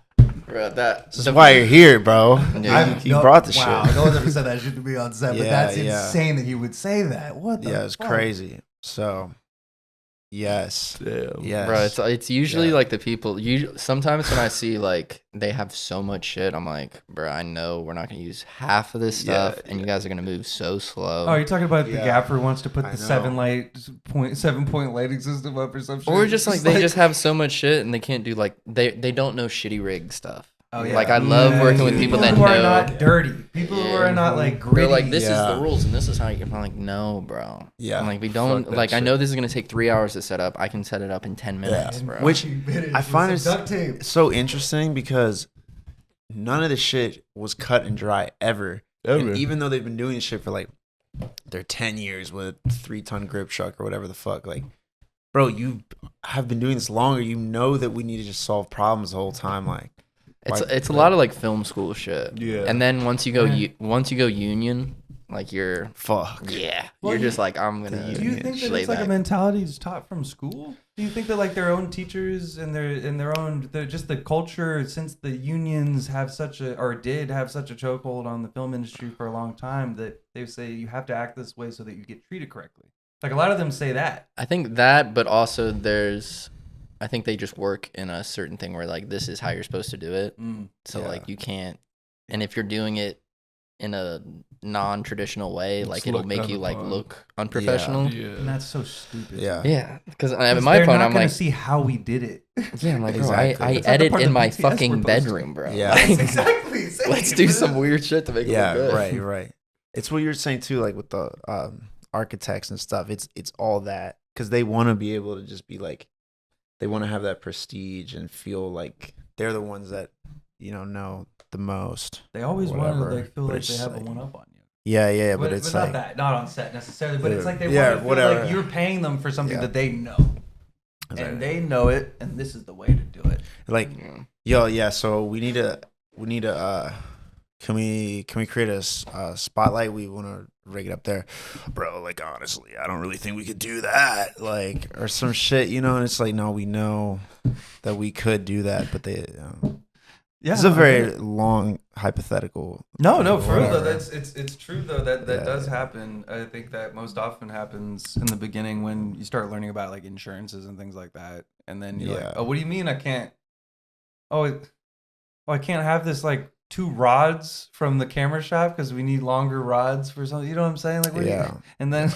Bro, This is why you're here, bro. Yeah. He brought the Wow, shit. no one's ever said that shit to me on set, but Yeah, that's yeah. insane that he would say that. What the Yeah, it's fuck? crazy. So, yes. Damn. Yes. Bro, it's usually Yeah. like the people. Sometimes when I see like they have so much shit, I'm like, bro, I know we're not gonna use half of this Yeah, stuff, and you guys are gonna move so slow. Oh, you're talking about the Yeah. gaffer wants to put I the know. 7-point lighting system up or some shit. Or just like It's they just have so much shit and they can't do like they don't know shitty rig stuff. Oh, yeah. Like I love working with people that who are know. not dirty. People who Yeah. are not like They're gritty. like, this is Yeah. the rules and this is how you can. I'm like, no, bro. Yeah. I'm like, we don't Fuck that like. I shit. know this is gonna take 3 hours to set up. I can set it up in 10 minutes, Yeah. bro. Which Minutes I with find some it duct tape. so interesting because none of the shit was cut and dry ever. Ever. And even though they've been doing this shit for like their 10 years with a 3-ton grip truck or whatever the fuck, like, bro, you have been doing this longer. You know that we need to just solve problems the whole time. Like, It's why- it's a lot of like film school shit. Yeah. And then once you go Yeah. once you go union, Like you're, Fuck. yeah, Well, you're just like, I'm gonna. Do you think that lay it's like a back. mentality that's taught from school? Do you think that like their own teachers and their own just the culture, since the unions have such a or did have such a chokehold on the film industry for a long time, that they say you have to act this way so that you get treated correctly? Like a lot of them say that. I think that, but also I think they just work in a certain thing where like this is how you're supposed to do it. So Yeah. like you can't, and if you're doing it in a non-traditional way, like It's it'll looked make down you like upon. look unprofessional. And Yeah. that's so stupid. Yeah. Yeah, because at 'Cause my they're point, not I'm gonna like, see how we did it. yeah, I'm like, bro, Exactly. I That's not the edit part in of my BTS we're fucking posting. bedroom, bro. Yeah. Like, exactly. let's do some weird shit to make it Yeah, look good. right, right. It's what you're saying too, like with the architects and stuff. It's all that because they want to be able to just be like, they want to have that prestige and feel like they're the ones that know the most. They always want to Whatever. like feel But like it's they have like- a one up on you. Yeah, but it's not like that, not on set necessarily, but it's like they Yeah, want to feel whatever. like you're paying them for something Yeah. that they know, Exactly. and they know it, and this is the way to do it. like, Yeah. yeah. So we need to. Can we create a spotlight? We want to rig it up there, bro. Like honestly, I don't really think we could do that. Like or some shit, And it's like, no, we know that we could do that, but they. Yeah, It's a I very get it. long hypothetical. No, for real though. Whatever. It's true though that Yeah. does happen. I think that most often happens in the beginning when you start learning about like insurances and things like that, and then you're like, Yeah. oh, what do you mean I can't? I can't have this like 2 rods from the camera shop because we need longer rods for something. You know what I'm saying? Like, what do you- Yeah. and then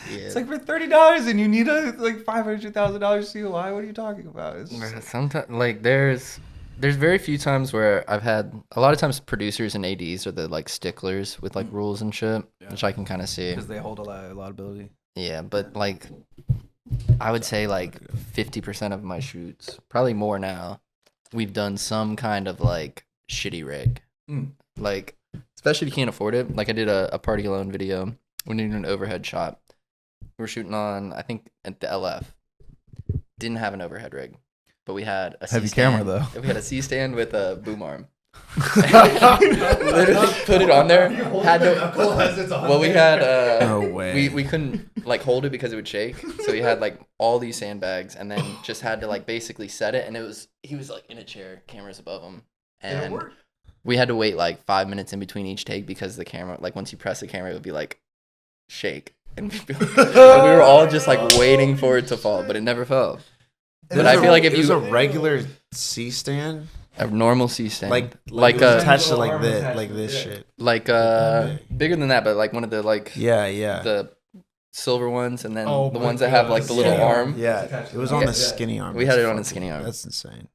Yeah. it's like for $30 and you need a like $500,000 COI. What are you talking about? It's just, Sometimes, like, there's very few times where I've had a lot of times producers and ADs are the like sticklers with like rules and shit, Yeah. which I can kind of see. because they hold a lot of ability. Yeah, but like, I would say like 50% of my shoots, probably more now, we've done some kind of like shitty rig. Like, especially if you can't afford it. Like I did a party alone video. We needed an overhead shot. We were shooting on, I think, at the LF. Didn't have an overhead rig, but we had a Heavy C-stand. camera, though. We had a C-stand with a boom arm. Literally put it on there. Had to, well, we had No way. we couldn't like hold it because it would shake. So we had like all these sandbags, and then just had to like basically set it. And he was like in a chair, cameras above him, and we had to wait like 5 minutes in between each take because the camera, like once you press the camera, it would be like shake, and we were all just like waiting for it to fall, but it never fell. But I feel like if it was you a regular C stand, a normal C-stand, like like it was a attached to Little like arm this, attachment, like this yeah. shit. like bigger than that, but like one of the like Yeah. the silver ones, and then Oh the my ones that have God, like the little Skinny arm. Yeah, attached to it was the on arm. the Yeah. skinny arm. We had That's it on the fucking- skinny arm. That's insane.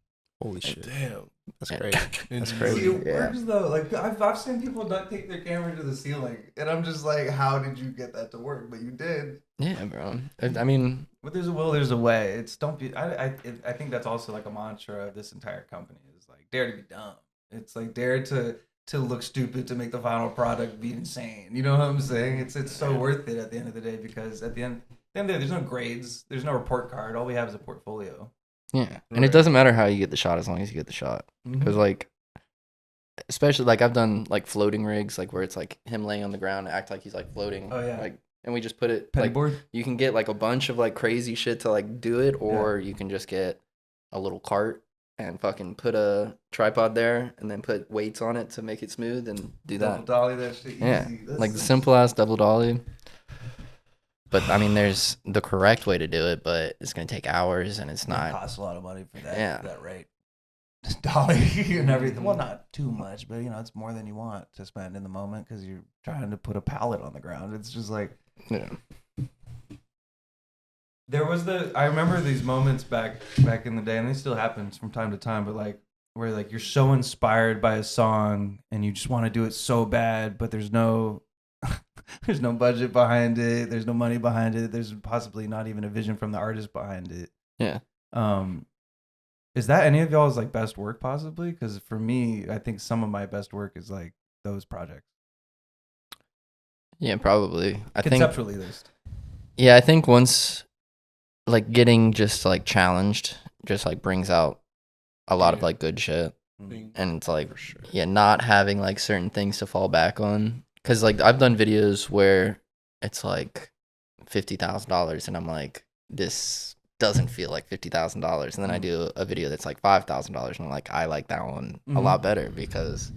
Holy shit. Damn. That's crazy. That's See, crazy. it Yeah. works though. Like I've seen people duct tape their camera to the ceiling, and I'm just like, how did you get that to work? But you did. Yeah, bro. I mean, But there's a will, there's a way. It's don't be. I think that's also like a mantra of this entire company is like dare to be dumb. It's like dare to look stupid to make the final product be insane. You know what I'm saying? It's so worth it at the end of the day because at the end of the day, there's no grades, there's no report card. All we have is a portfolio. yeah, and it Right. doesn't matter how you get the shot as long as you get the shot. Because like, especially like I've done like floating rigs, like where it's like him laying on the ground, act like he's like floating. Oh, yeah. Like, and we just put it Penny like board. you can get like a bunch of like crazy shit to like do it, or you can just get a little cart and fucking put a tripod there and then put weights on it to make it smooth and do Double that. dolly that shit. Yeah, Easy. That's like the simple ass double dolly. But I mean, there's the correct way to do it, but it's gonna take hours and it's It not. costs a lot of money for that. Yeah. That rate. Dolly and everything. Well, not too much, but it's more than you want to spend in the moment because you're trying to put a pallet on the ground. It's just like Yeah. there was I remember these moments back in the day, and they still happen from time to time. But like where like you're so inspired by a song and you just want to do it so bad, but there's no there's no budget behind it. There's no money behind it. There's possibly not even a vision from the artist behind it. Yeah. Is that any of y'all's like best work possibly? Because for me, I think some of my best work is like those projects. Yeah, probably. I think. Conceptually, at least. Yeah, I think once, like, getting just like challenged, just like brings out a lot of Yeah. like good shit, Being- and it's like, For sure. yeah, not having like certain things to fall back on because like I've done videos where it's like $50,000, and I'm like, this doesn't feel like $50,000, and then I do a video that's like $5,000, and I'm like, I like that one a lot better because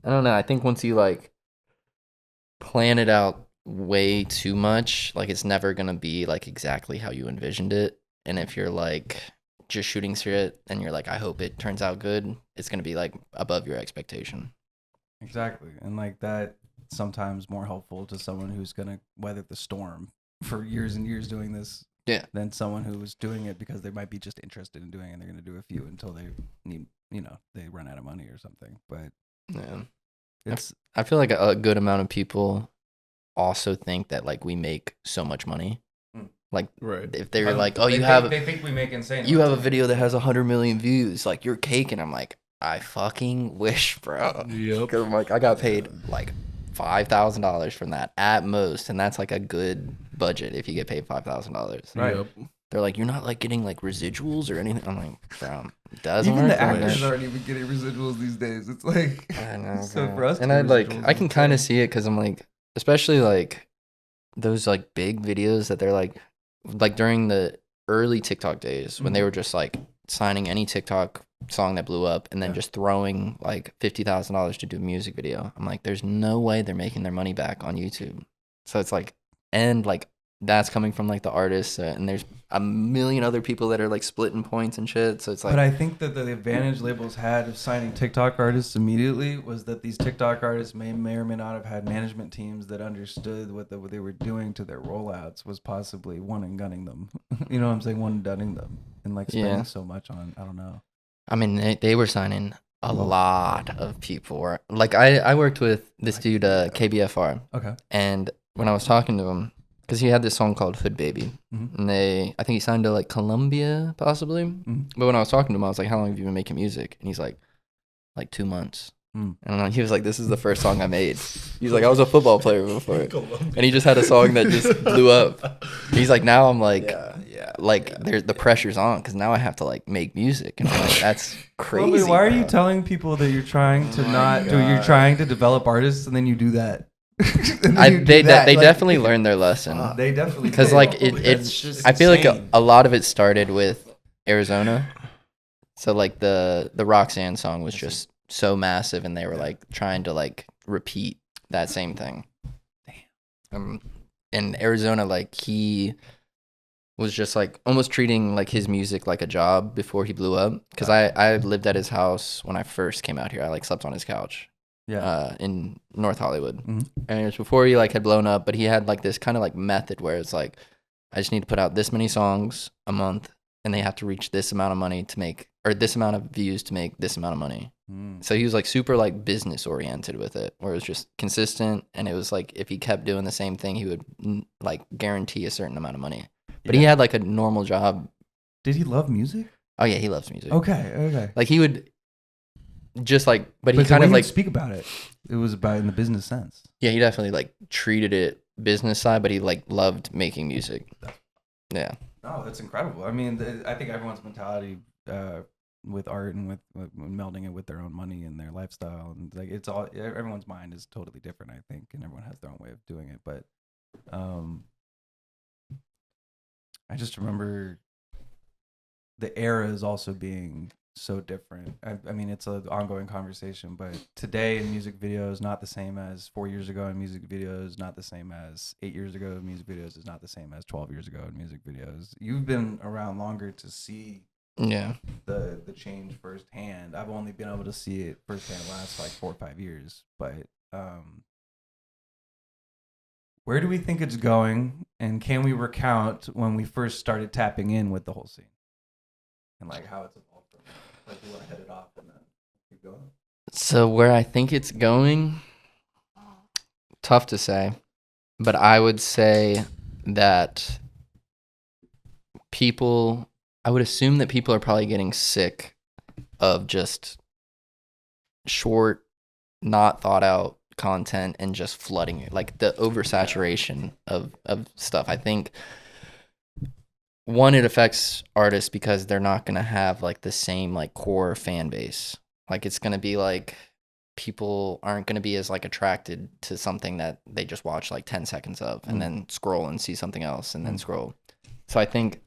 I don't know. I think once you like plan it out way too much, like it's never gonna be like exactly how you envisioned it. And if you're like just shooting through it and you're like, I hope it turns out good, it's gonna be like above your expectation. Exactly. And like that sometimes more helpful to someone who's gonna weather the storm for years and years doing this than someone who was doing it because they might be just interested in doing it and they're gonna do a few until they need, they run out of money or something. But yeah, I feel like a good amount of people also think that like we make so much money. Like if they're like, oh, they think we make insane. You have a video that has 100 million views, like you're cake, and I'm like, I fucking wish, bro. Yep. Because I'm like, I got paid like $5,000 from that at most, and that's like a good budget if you get paid $5,000. Right. Yep. They're like, you're not like getting like residuals or anything. I'm like, bro, doesn't even work the like actors that. aren't even getting residuals these days. It's like I know, so bro. for us. And to I get like, residuals I is can kind of insane. see it because I'm like, especially like those like big videos that they're like during the early TikTok days when they were just like signing any TikTok song that blew up and then just throwing like $50,000 to do a music video. I'm like, there's no way they're making their money back on YouTube. So it's like, and like that's coming from like the artists, and there's a million other people that are like splitting points and shit. So it's like, But I think that the advantage labels had of signing TikTok artists immediately was that these TikTok artists may or may not have had management teams that understood what they were doing to their rollouts was possibly one and gunning them. You know what I'm saying? One and gunning them and like spending so much on, I don't know. I mean, they were signing a lot of people. Like I worked with this dude, KBFR. Okay. And when I was talking to him, because he had this song called Hood Baby, and I think he signed to like Columbia possibly. But when I was talking to him, I was like, how long have you been making music? And he's like 2 months. And he was like, this is the first song I made. He's like, I was a football player before it. And he just had a song that just blew up. He's like, now I'm like, the pressure's on because now I have to like make music. And I'm like, that's crazy. Well, why are you telling people that you're trying to you're trying to develop artists and then you do that? They definitely learned their lesson. They definitely because like I feel like a lot of it started with Arizona. So like the Roxanne song was just so massive, and they were like trying to like repeat that same thing. In Arizona, like he was just like almost treating like his music like a job before he blew up. Because I lived at his house when I first came out here. I like slept on his couch. In North Hollywood. And it was before he like had blown up, but he had like this kind of like method where it's like, I just need to put out this many songs a month and they have to reach this amount of money to make, or this amount of views to make this amount of money. So he was like super like business oriented with it, where it was just consistent, and it was like if he kept doing the same thing, he would like guarantee a certain amount of money. But he had like a normal job. Did he love music? Oh yeah, he loves music. Okay. Like he would just like, but he the kind way of he like would speak about it. It was about in the business sense. Yeah, he definitely like treated it business side, but he like loved making music. Yeah. Oh, that's incredible. I mean, I think everyone's mentality with art and with melding it with their own money and their lifestyle, and like it's all, everyone's mind is totally different, I think, and everyone has their own way of doing it. But I just remember the era is also being so different. I mean, it's an ongoing conversation, but today in music videos not the same as 4 years ago in music videos, not the same as 8 years ago in music videos, is not the same as 12 years ago in music videos. You've been around longer to see the change firsthand. I've only been able to see it firsthand the last like 4 or 5 years. But where do we think it's going, and can we recount when we first started tapping in with the whole scene and like how it's evolved from there? Like, you want to head it off and then keep going? So where I think it's going, tough to say, but I would say that I would assume that people are probably getting sick of just short, not thought out content and just flooding it, like the oversaturation of stuff. I think one, it affects artists because they're not going to have like the same like core fan base. Like it's going to be like people aren't going to be as like attracted to something that they just watch like 10 seconds of and then scroll and see something else and then scroll. So I think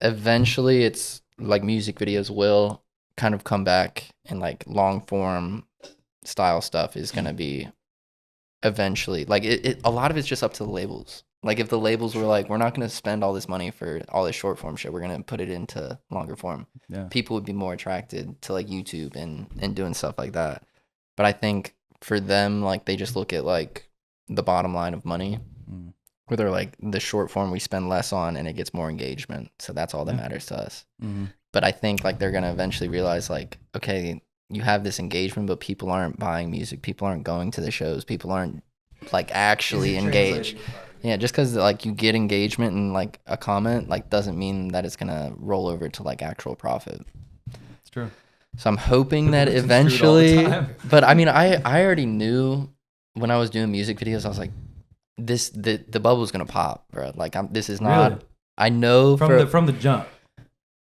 eventually it's like music videos will kind of come back, and like long form style stuff is going to be eventually like a lot of it's just up to the labels. Like if the labels were like, we're not going to spend all this money for all this short form shit, we're going to put it into longer form. Yeah. People would be more attracted to like YouTube and doing stuff like that. But I think for them, like they just look at like the bottom line of money, where they're like, the short form we spend less on and it gets more engagement. So that's all that matters to us. But I think like they're going to eventually realize like, okay, you have this engagement, but people aren't buying music. People aren't going to the shows. People aren't like actually engaged. Yeah, just because like you get engagement and like a comment like doesn't mean that it's gonna roll over to like actual profit. It's true. So I'm hoping that eventually, but I mean, I already knew when I was doing music videos, I was like, the bubble's gonna pop, bro. Like this is not. Really? I know from the jump.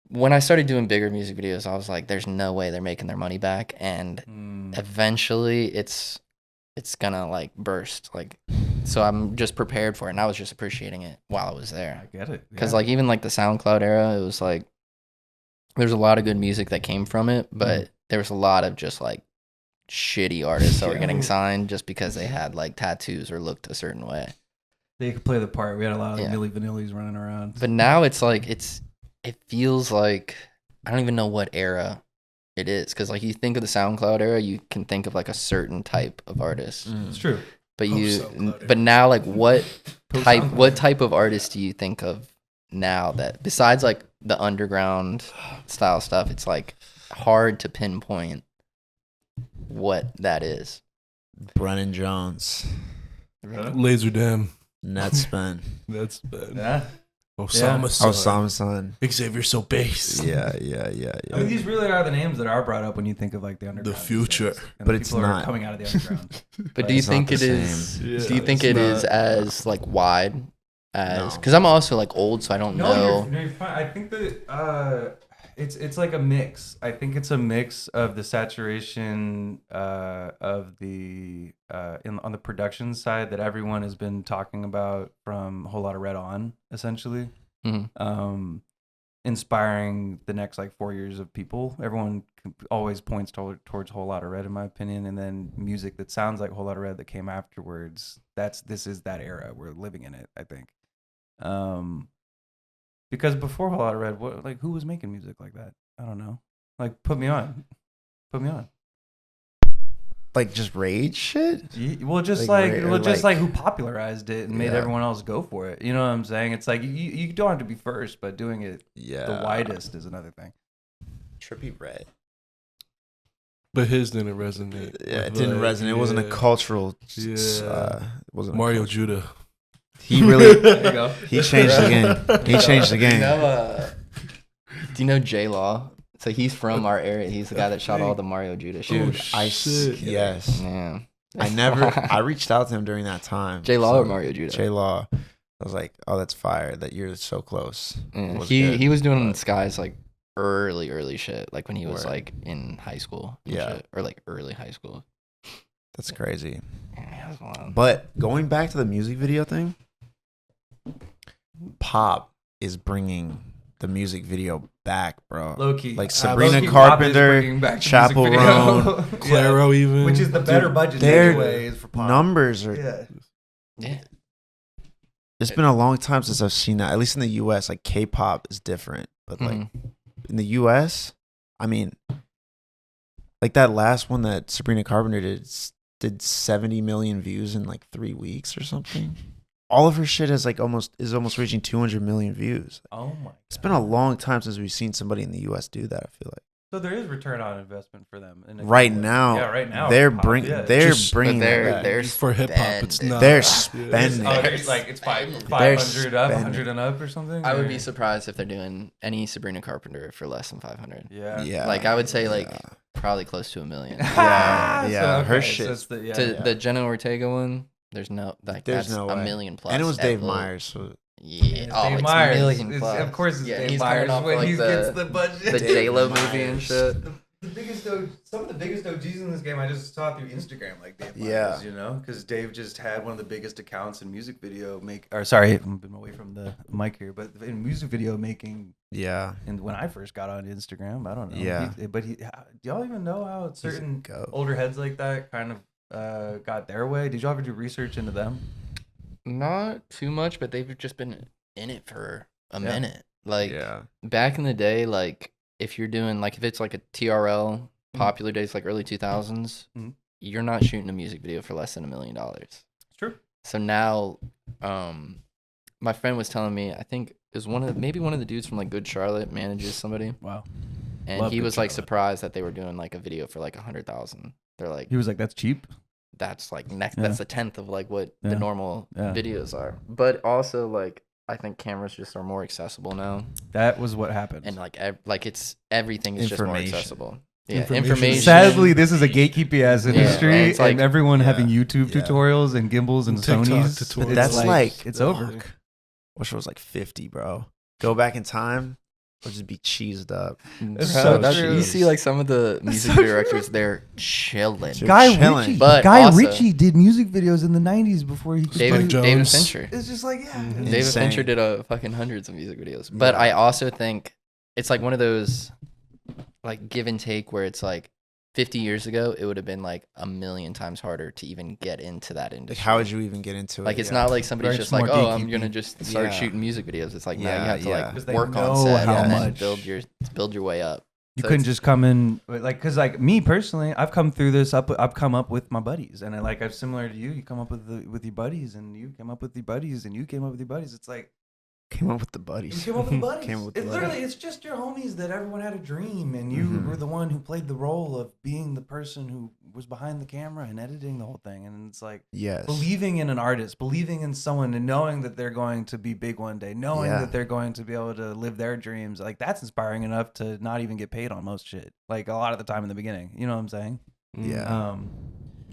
When I started doing bigger music videos, I was like, there's no way they're making their money back, and eventually it's gonna like burst. Like, so I'm just prepared for it, and I was just appreciating it while I was there. I get it. Because like even like the SoundCloud era, it was like there's a lot of good music that came from it, but there was a lot of just like shitty artists that were getting signed just because they had like tattoos or looked a certain way. They could play the part. We had a lot of like, Milli Vanillis running around. But now it's like it feels like I don't even know what era it is, because like you think of the SoundCloud era, you can think of like a certain type of artist. It's true. But now like what type of artist do you think of now that besides like the underground style stuff? It's like hard to pinpoint what that is. Brennan Jones, Laser Dam. Netspin. That's bad. Yeah. Osama Son. Xavier So Bass. Yeah. I mean, these really are the names that are brought up when you think of like the underground. The future. But it's not coming out of the underground. But do you think it is? Do you think it is as like wide as? Because I'm also like old, so I don't know. You're fine. I think that it's like a mix. I think it's a mix of the saturation of the on the production side that everyone has been talking about from Whole Lotta Red on, essentially. Inspiring the next like 4 years of people. Everyone always points towards Whole Lotta Red, in my opinion, and then music that sounds like Whole Lotta Red that came afterwards. This is that era. We're living in it, I think. Because before Whole Lotta Red, who was making music like that? I don't know. Like, put me on. Like just rage shit. Well, just like who popularized it and made everyone else go for it. You know what I'm saying? It's like you don't have to be first, but doing it the widest is another thing. Trippie Red. But his didn't resonate. Yeah, it didn't resonate. It wasn't a cultural. It wasn't Mario Judah. He really. There you go. He changed the game. He changed the game. Do you know J Law? So he's from our area. He's the guy that shot all the Mario Judah shit. Yes. Yeah. I reached out to him during that time. J Law or Mario Judah? J Law. I was like, oh, that's fire that you're so close. Yeah. He was doing Sky's like early shit, like when he was like in high school. Shit, or like early high school. That's crazy. Yeah, but going back to the music video thing, pop is bringing the music video back, bro. Low key. Like Sabrina Carpenter, Chapel Roan, Claro, even. Which is the better budget anyways for pop. Numbers are... Yeah. It's been a long time since I've seen that. At least in the U.S., like K-pop is different. But like in the U.S., I mean, like that last one that Sabrina Carpenter did 70 million views in like 3 weeks or something. All of her shit is almost reaching 200 million views. Oh my God. It's been a long time since we've seen somebody in the U.S. do that, I feel like. So there is return on investment for them. Right now. Yeah, right now. They're bringing they're for hip hop. It's not. They're spending. Oh, like it's 500 up, 100 and up or something. I would be surprised if they're doing any Sabrina Carpenter for less than 500. Yeah. Like I would say probably close to $1 million. Yeah. So, okay, her shit. So the Jenna Ortega one. There's no that's no $1 million plus. And it was Dave Myers. So. Yeah, Dave Myers. $1 million plus. Of course, it's Dave he's Myers coming off when like he gets the budget. The J-Lo movie and shit. Some of the biggest OGs in this game I just saw through Instagram, like Dave Myers, you know, because Dave just had one of the biggest accounts in music video sorry, I'm been away from the mic here, but in music video making. Yeah. And when I first got on Instagram, I don't know. Yeah. Do y'all even know how certain older heads like that kind of got their way? Did y'all ever do research into them? Not too much, but they've just been in it for a minute. Like Yeah. back in the day, like if you're doing like if it's like a TRL popular days like early 2000s, you're not shooting a music video for less than $1 million. It's true. So now, my friend was telling me, I think it was one of the dudes from like Good Charlotte manages somebody. Wow. And Love he Good was like Charlotte. surprised that they were doing like a video for like 100,000. They're like, He was like, "That's cheap." that's like that's a tenth of like what Yeah. the normal Yeah. videos are. But also like I think cameras just are more accessible now, That was what happened. and like it's everything is just more Information. accessible. Yeah, Information. information. Sadly, this is a gatekeepy ass Yeah, industry, and it's like- and everyone having YouTube Yeah. tutorials and gimbals and TikTok Sonys. tutorials. It's That's like it's over. fuck. Wish it was like 50, bro. Go back in time, we'll just be cheesed up. It's Bro, so that's- true. you see like some of the music so directors, they're chilling. Dude, Guy chilling. Ritchie, But Guy also- Ritchie did music videos in the '90s before he could David play. Jones. Fincher. It's just like Mhm. David Insane. Fincher did a fucking hundreds of music videos. But Yeah. I also think it's like one of those like give and take where it's like 50 years ago, it would have been like a million times harder to even get into that Like, industry. how would you even get into it? Like, it's Yeah. not like somebody's Right, just it's like, more oh, I'm gatekeepy. gonna just start Yeah. shooting music videos. It's like, now you Yeah, have to yeah. like 'Cause they work on know set how and then much- build your way up. You So couldn't it's- just come in because like me personally, I've come through this. I've come up with my buddies, and I'm similar to you. You come up with your buddies, and you came up with your buddies, and you came up with your buddies. It's like Came up with the you buddies. came up with buddies. Came up with It's the literally buddies. it's just your homies that everyone had a dream, and you Mhm. were the one who played the role of being the person who was behind the camera and editing the whole thing. And it's like Yes. believing in an artist, believing in someone, and knowing that they're going to be big one day, knowing Yeah. that they're going to be able to live their dreams. Like that's inspiring enough to not even get paid on most shit. Like a lot of the time in the beginning, you know what I'm saying? Yeah.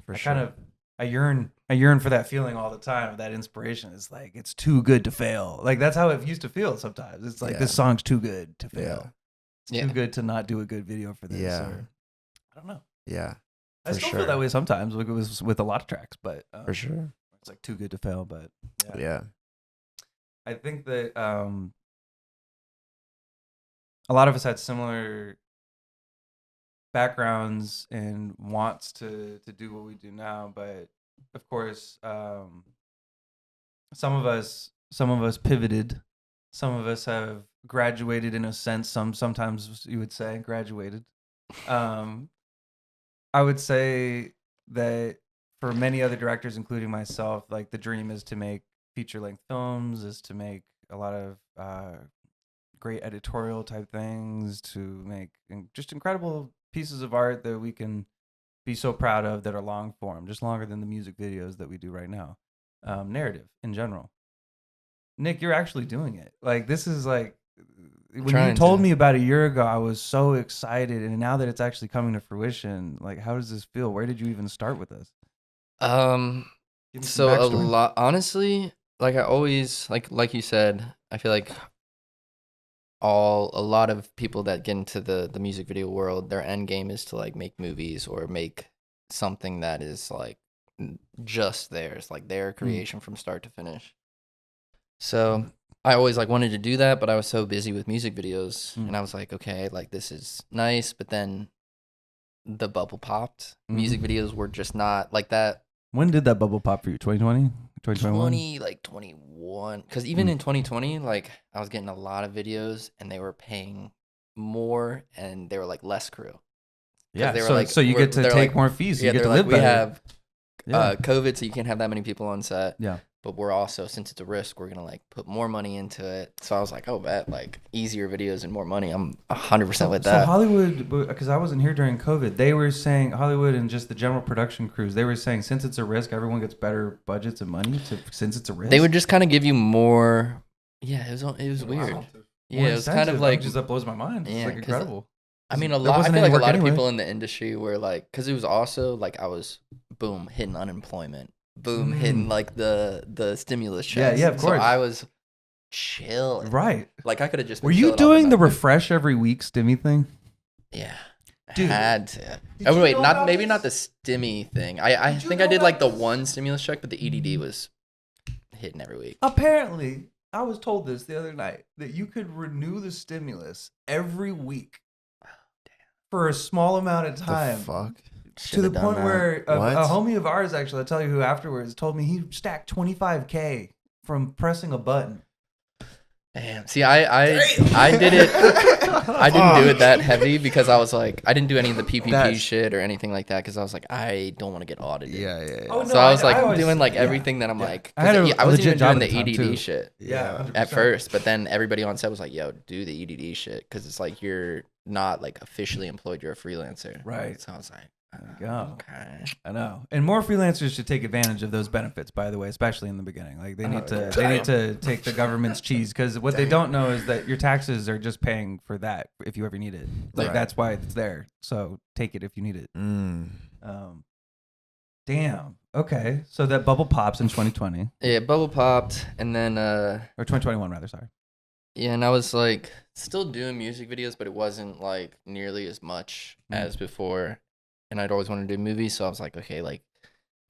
I kind of I yearn for that feeling all the time. That inspiration is like it's too good to fail. Like that's how it used to feel sometimes. It's like Yeah. this song's too good to fail. Yeah. It's Yeah. too good to not do a good video for this. Yeah. Or, I don't know. Yeah. I For still sure. feel that way sometimes. Like it was with a lot of tracks, but For sure. it's like too good to fail. But Yeah. I think that a lot of us had similar backgrounds and wants to do what we do now, but of course, some of us pivoted. Some of us have graduated in a sense. Sometimes you would say graduated. I would say that for many other directors, including myself, like the dream is to make feature-length films, is to make a lot of great editorial type things, to make just incredible pieces of art that we can be so proud of that are long form, just longer than the music videos that we do right now. Narrative in general. Nick, you're actually doing it. Like this is like when you Trying told to. me about a year ago, I was so excited, and now that it's actually coming to fruition, like how does this feel? Where did you even start with this? Give me some So a backstory. lot, honestly, like I always like you said, I feel like a lot of people that get into the music video world, their end game is to like make movies or make something that is like just theirs, like their creation from start to finish. So I always like wanted to do that, but I was so busy with music videos, and I was like, okay, like this is nice, but then the bubble popped. Music videos were just not like that. When did that bubble pop for you? 2020? 2021? 21, because even in 2020, like I was getting a lot of videos and they were paying more and they were like less crew. Yeah, they were so, like- so you we're- get to they're take like- more fees. So Yeah, you get they're to like, live we better. have Yeah. COVID, so you can't have that many people on set. Yeah. But we're also, since it's a risk, we're gonna like put more money into it. So I was like, oh, bet like easier videos and more money. I'm 100% with So that. Hollywood, because I wasn't here during COVID, they were saying Hollywood and just the general production crews, they were saying since it's a risk, everyone gets better budgets and money. Since it's a risk, They would just kind of give you more. Yeah, it was weird. More Yeah, it was kind incentive. of like just that blows my mind. It's Yeah, like 'cause incredible. I mean, There I wasn't feel any like a work lot anyway. of people in the industry were like, because it was also like I was, boom, hitting unemployment, boom, hitting like the stimulus Yeah, checks. yeah, of course. So I was chill. Right. Like I could have just. Were been you chilling off doing the that. refresh every week stimmy thing? Yeah. Dude. Had to. Did Oh you wait, know not about maybe this? not the stimmy thing. I Did you think I know did like the about this? one stimulus check, but the EDD was hitting every week. Apparently, I was told this the other night that you could renew the stimulus every week for a small amount of time. The fuck? To the point where a What? homie of ours, actually, I'll tell you who afterwards, told me he stacked 25K from pressing a button. Damn. See, I did it. I didn't do it that heavy because I was like, I didn't do any of the PPP That's- shit or anything like that because I was like, I don't want to get audited. Yeah. Oh, So no, I was like always- doing like yeah, everything that I'm yeah. like, I had a I wasn't legit even job doing at the the time, EDD too. shit Yeah, 100%. at first, but then everybody on set was like, yo, do the EDD shit because it's like you're not like officially employed, you're a freelancer. Right. So I was like, There you go. okay. I know. And more freelancers should take advantage of those benefits, by the way, especially in the beginning. Like they need to take the government's cheese because what they don't know is that your taxes are just paying for that if you ever need it. Like Right. that's why it's there. So take it if you need it. Damn. Okay. So that bubble pops in 2020 Yeah, bubble popped, and then or 2021 rather. Sorry. yeah, and I was like still doing music videos, but it wasn't like nearly as much as before. And I'd always wanted to do movies, so I was like, okay, like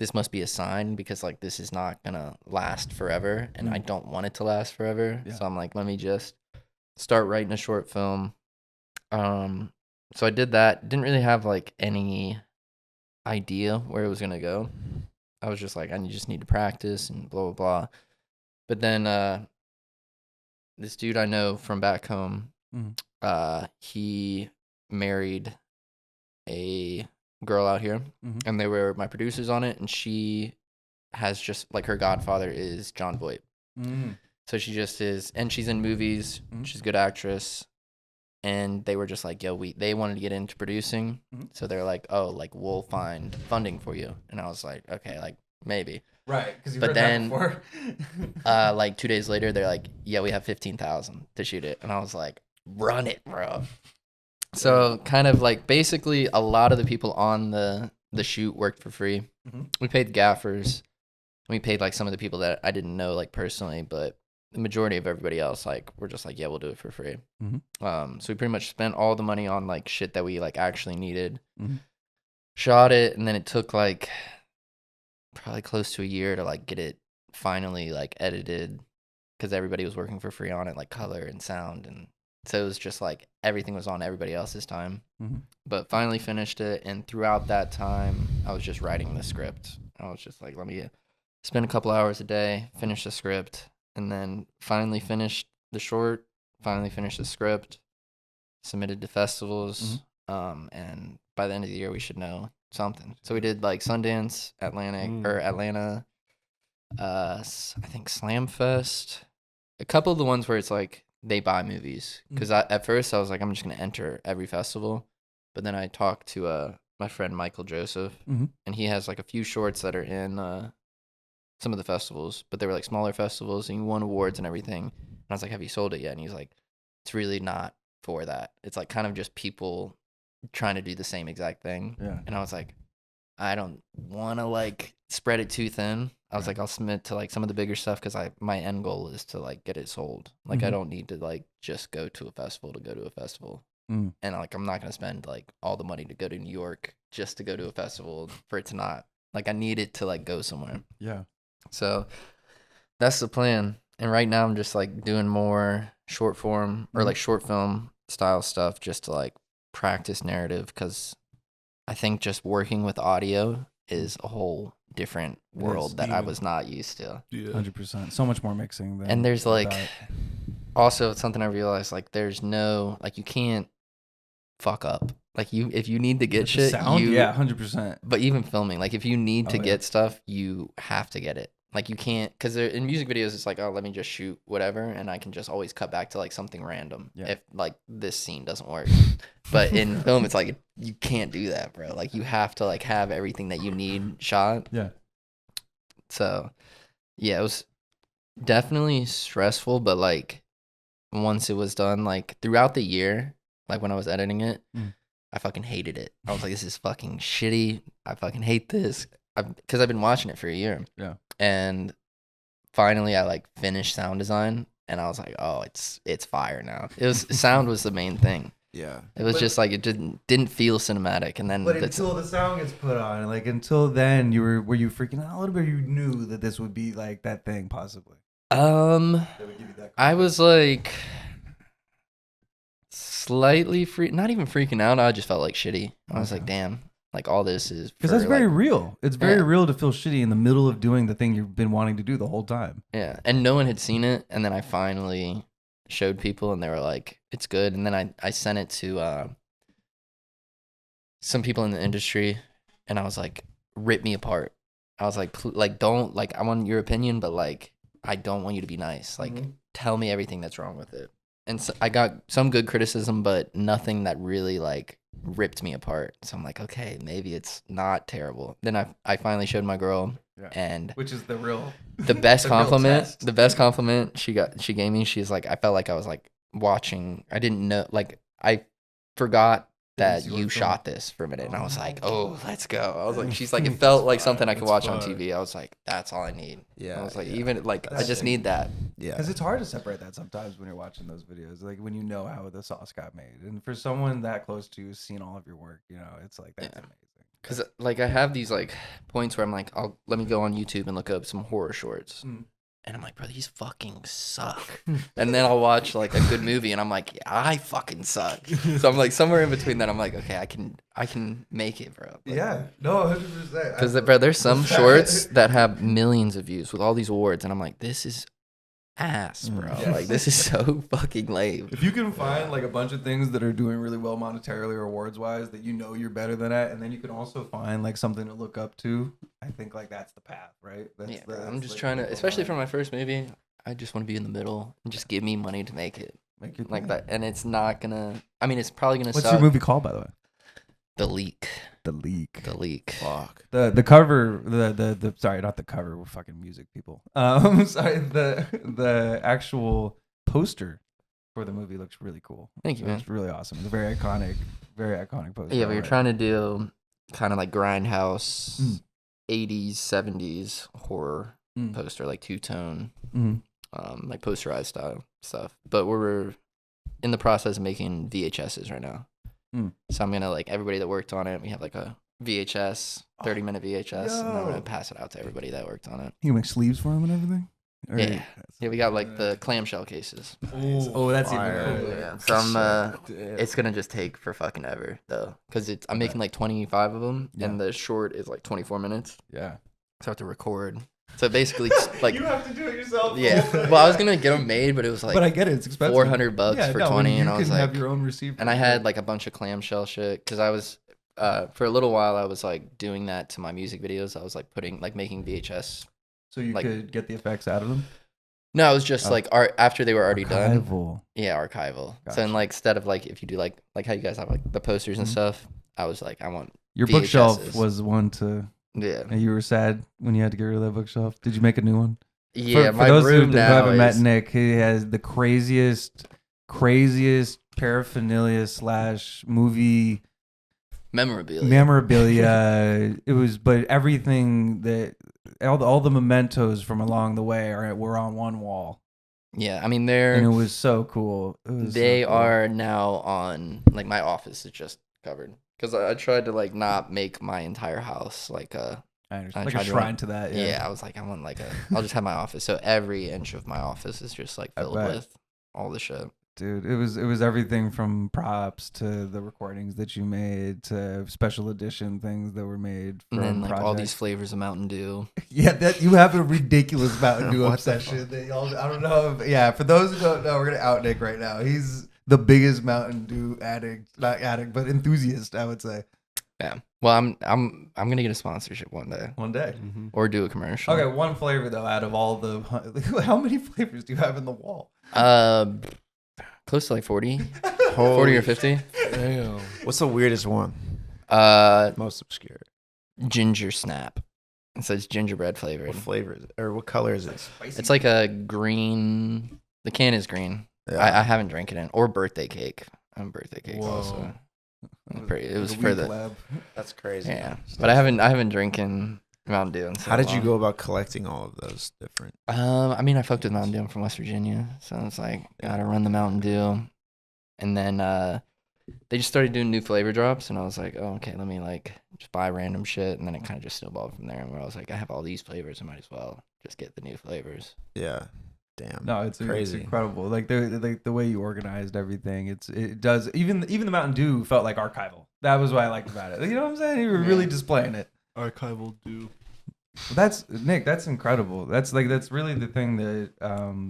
this must be a sign because like this is not gonna last forever, and I don't want it to last forever. Yeah. So I'm like, let me just start writing a short film. So I did that. Didn't really have like any idea where it was gonna go. I was just like, I just need to practice and blah blah blah. But then this dude I know from back home, he married a girl out here, and they were my producers on it, and she has just like her godfather is John Voight. So she just is, and she's in movies. She's a good actress, and they were just like, yo, they wanted to get into producing, so they're like, oh, like we'll find funding for you, and I was like, okay, like maybe. Right. Because But then, like 2 days later, they're like, yeah, we have 15,000 to shoot it, and I was like, run it, bro. So kind of like basically a lot of the people on the shoot worked for free. We paid gaffers. We paid like some of the people that I didn't know like personally, but the majority of everybody else like we're just like, yeah, we'll do it for free. So we pretty much spent all the money on like shit that we like actually needed. Shot it, and then it took like probably close to a year to like get it finally like edited because everybody was working for free on it, like color and sound, and so it was just like everything was on everybody else's time. But finally finished it, and throughout that time, I was just writing the script. I was just like, let me spend a couple hours a day, finish the script, and then finally finished the short, finally finished the script, submitted to festivals, and by the end of the year, we should know something. So we did like Sundance, Atlanta, I think Slam Fest, a couple of the ones where it's like, they buy movies because at first I was like, I'm just gonna enter every festival, but then I talked to my friend Michael Joseph, and he has like a few shorts that are in some of the festivals, but they were like smaller festivals, and he won awards and everything. And I was like, have you sold it yet? And he's like, it's really not for that. It's like kind of just people trying to do the same exact thing. And I was like, I don't want to like spread it too thin. I was like, I'll submit to like some of the bigger stuff because my end goal is to like get it sold. Like I don't need to like just go to a festival to go to a festival. And like I'm not gonna spend like all the money to go to New York just to go to a festival for it to not like I need it to like go somewhere. Yeah. So that's the plan. And right now I'm just like doing more short form or like short film style stuff just to like practice narrative because I think just working with audio is a whole different world that I was not used to. 100%. So much more mixing. And there's like also something I realized like there's no like you can't fuck up. Like if you need to get shit, sound? Yeah, 100%. But even filming, like if you need to get stuff, you have to get it. Like you can't, because in music videos, it's like, oh, let me just shoot whatever, and I can just always cut back to like something random if like this scene doesn't work. But in film, it's like you can't do that, bro. Like you have to like have everything that you need shot. Yeah. So, yeah, it was definitely stressful, but like once it was done, like throughout the year, like when I was editing it, I fucking hated it. I was like, this is fucking shitty. I fucking hate this. Because I've been watching it for a year. Yeah. And finally I like finished sound design and I was like, oh, it's fire now. Sound was the main thing. Yeah. It was But- just like it didn't feel cinematic, and then But until the sound gets put on, like until then, were you freaking out a little bit? Or you knew that this would be like that thing, possibly. That would give you that I was like slightly not even freaking out. I just felt like shitty. I was like, damn, like all this is because that's very like, real. It's very Yeah. real to feel shitty in the middle of doing the thing you've been wanting to do the whole time. yeah, and no one had seen it, and then I finally showed people, and they were like, it's good, and then I sent it to some people in the industry, and I was like, rip me apart. I was like, don't, like, I want your opinion, but like, I don't want you to be nice. Like, tell me everything that's wrong with it. And so I got some good criticism, but nothing that really like ripped me apart. So I'm like, okay, maybe it's not terrible. Then I finally showed my girl, and Which is the real the best the real compliment, test. the best compliment she gave me. She's like, I felt like I was like watching. I didn't know, like I forgot that you were you filming. shot this for a minute, and I was like, oh, let's go. I was like, she's like, it That's felt like fire, something I could that's watch on fire. TV. I was like, that's all I need. Yeah. I was like, yeah. even like I That's just sick. need that. Yeah. Because it's hard to separate that sometimes when you're watching those videos, like when you know how the sauce got made. And for someone that close to you, who's seen all of your work, you know, it's like that's Yeah. amazing. Cause like I have these like points where I'm like, let me go on YouTube and look up some horror shorts, Mm. and I'm like, bro, these fucking suck. And then I'll watch like a good movie, and I'm like, yeah, I fucking suck. So I'm like somewhere in between that. I'm like, okay, I can make it, bro. Like, Yeah, no, 100%. Because bro, there's some shorts that have millions of views with all these awards, and I'm like, this is ass, bro. Yes. Like this is so fucking lame. If you can find like a bunch of things that are doing really well monetarily or awards wise that you know you're better than at, and then you can also find like something to look up to, I think like that's the path, right? That's Yeah, the, bro, I'm that's, just like, trying to, the especially for line. my first movie, I just want to be in the middle and just give me money to make it. Make your Like thing. that, and it's not gonna. I mean, it's probably gonna What's suck. your movie called, by the way? The Leak. The Leak. The Leak. Fuck. The cover, the sorry, not the cover. We're fucking music people. Sorry, the actual poster for the movie looks really cool. Thank you, man. It's really awesome. It's a very iconic poster. Yeah, we were already. trying to do kind of like grindhouse, Mm. 80s, 70s horror Mm. poster, like two-tone, Mhm. like posterized style stuff. But we're in the process of making VHSs right now. Mm. So I'm gonna like everybody that worked on it. We have like a VHS, 30-minute VHS, and I'm yo. gonna pass it out to everybody that worked on it. You can make sleeves for him and everything. Or- Yeah. Yeah, we got like the clamshell cases. Oh, that's even Fire. cooler. Yeah. So I'm it's gonna just take for fucking ever though, because I'm making like 25 of them, and the short is like 24 minutes. Yeah. So I have to record. So basically, it's like you have to do it yourself. yeah. Well, I was gonna get them made, but it was like but I get it. It's expensive. $400 for 20, and I was you like, can have your own receipt. and I had like a bunch of clamshell shit because I was for a little while I was like doing that to my music videos. I was like making VHS. so you like- could get the effects out of them. No, it was just Oh. like art after they were already done. Archival. Yeah, archival. So Gotcha. then like instead of like if you do like how you guys have like the posters and Mhm. stuff, I was like I want Your bookshelf VHSs. was one to. yeah. And you were sad when you had to get rid of that bookshelf. Did you make a new one? Yeah, For my those room who now haven't met is Nick, he has the craziest paraphernalia / movie memorabilia. memorabilia. It was, but everything that all the mementos from along the way were on one wall, Yeah, I mean and they're it was so cool. It was so they cool. are now on like my office is just covered because I tried to like not make my entire house like a I understand. I Like a tried to shrine to that. yeah. I was like I want like I'll just have my office so every inch of my office is just like I filled bet. with all the shit. Dude, it was everything from props to the recordings that you made to special edition things that were made And from then like all these projects. flavors of Mountain Dew. Yeah, that you have a ridiculous Mountain Dew What the obsession. That y'all, I don't know. Yeah, for those who don't know, we're gonna out Nick right now. He's the biggest Mountain Dew addict, not addict, but enthusiast, I would say. Yeah. Well, I'm gonna get a sponsorship one day One day. or do a commercial. Okay, one flavor though, out of all the, how many flavors do you have in the wall? Close to like 40, 40 or 50. Damn. What's the weirdest one? Most obscure. Ginger snap. It says gingerbread flavored. What flavor is it? Or what color is it? It's like a green. The can is green. I haven't drank it in. Or birthday cake. I'm birthday cake Whoa. also. It was a for weak the lab. That's crazy. yeah. But I haven't drinking Mountain Dew in so How did you long. go about collecting all of those different? I mean, I fucked with Mountain Dew. I'm from West Virginia, so it's like gotta run the Mountain Dew, and then they just started doing new flavor drops, and I was like, oh, okay, let me like just buy random shit, and then it kind of just snowballed from there. And where I was like, I have all these flavors, I might as well just get the new flavors. Yeah. Damn. No, it's crazy. incredible. Like the way you organized everything. It does even the Mountain Dew felt like archival. That was what I liked about it. You know what I'm saying? You were really displaying it. Archival dew. That's Nick. That's incredible. That's really the thing that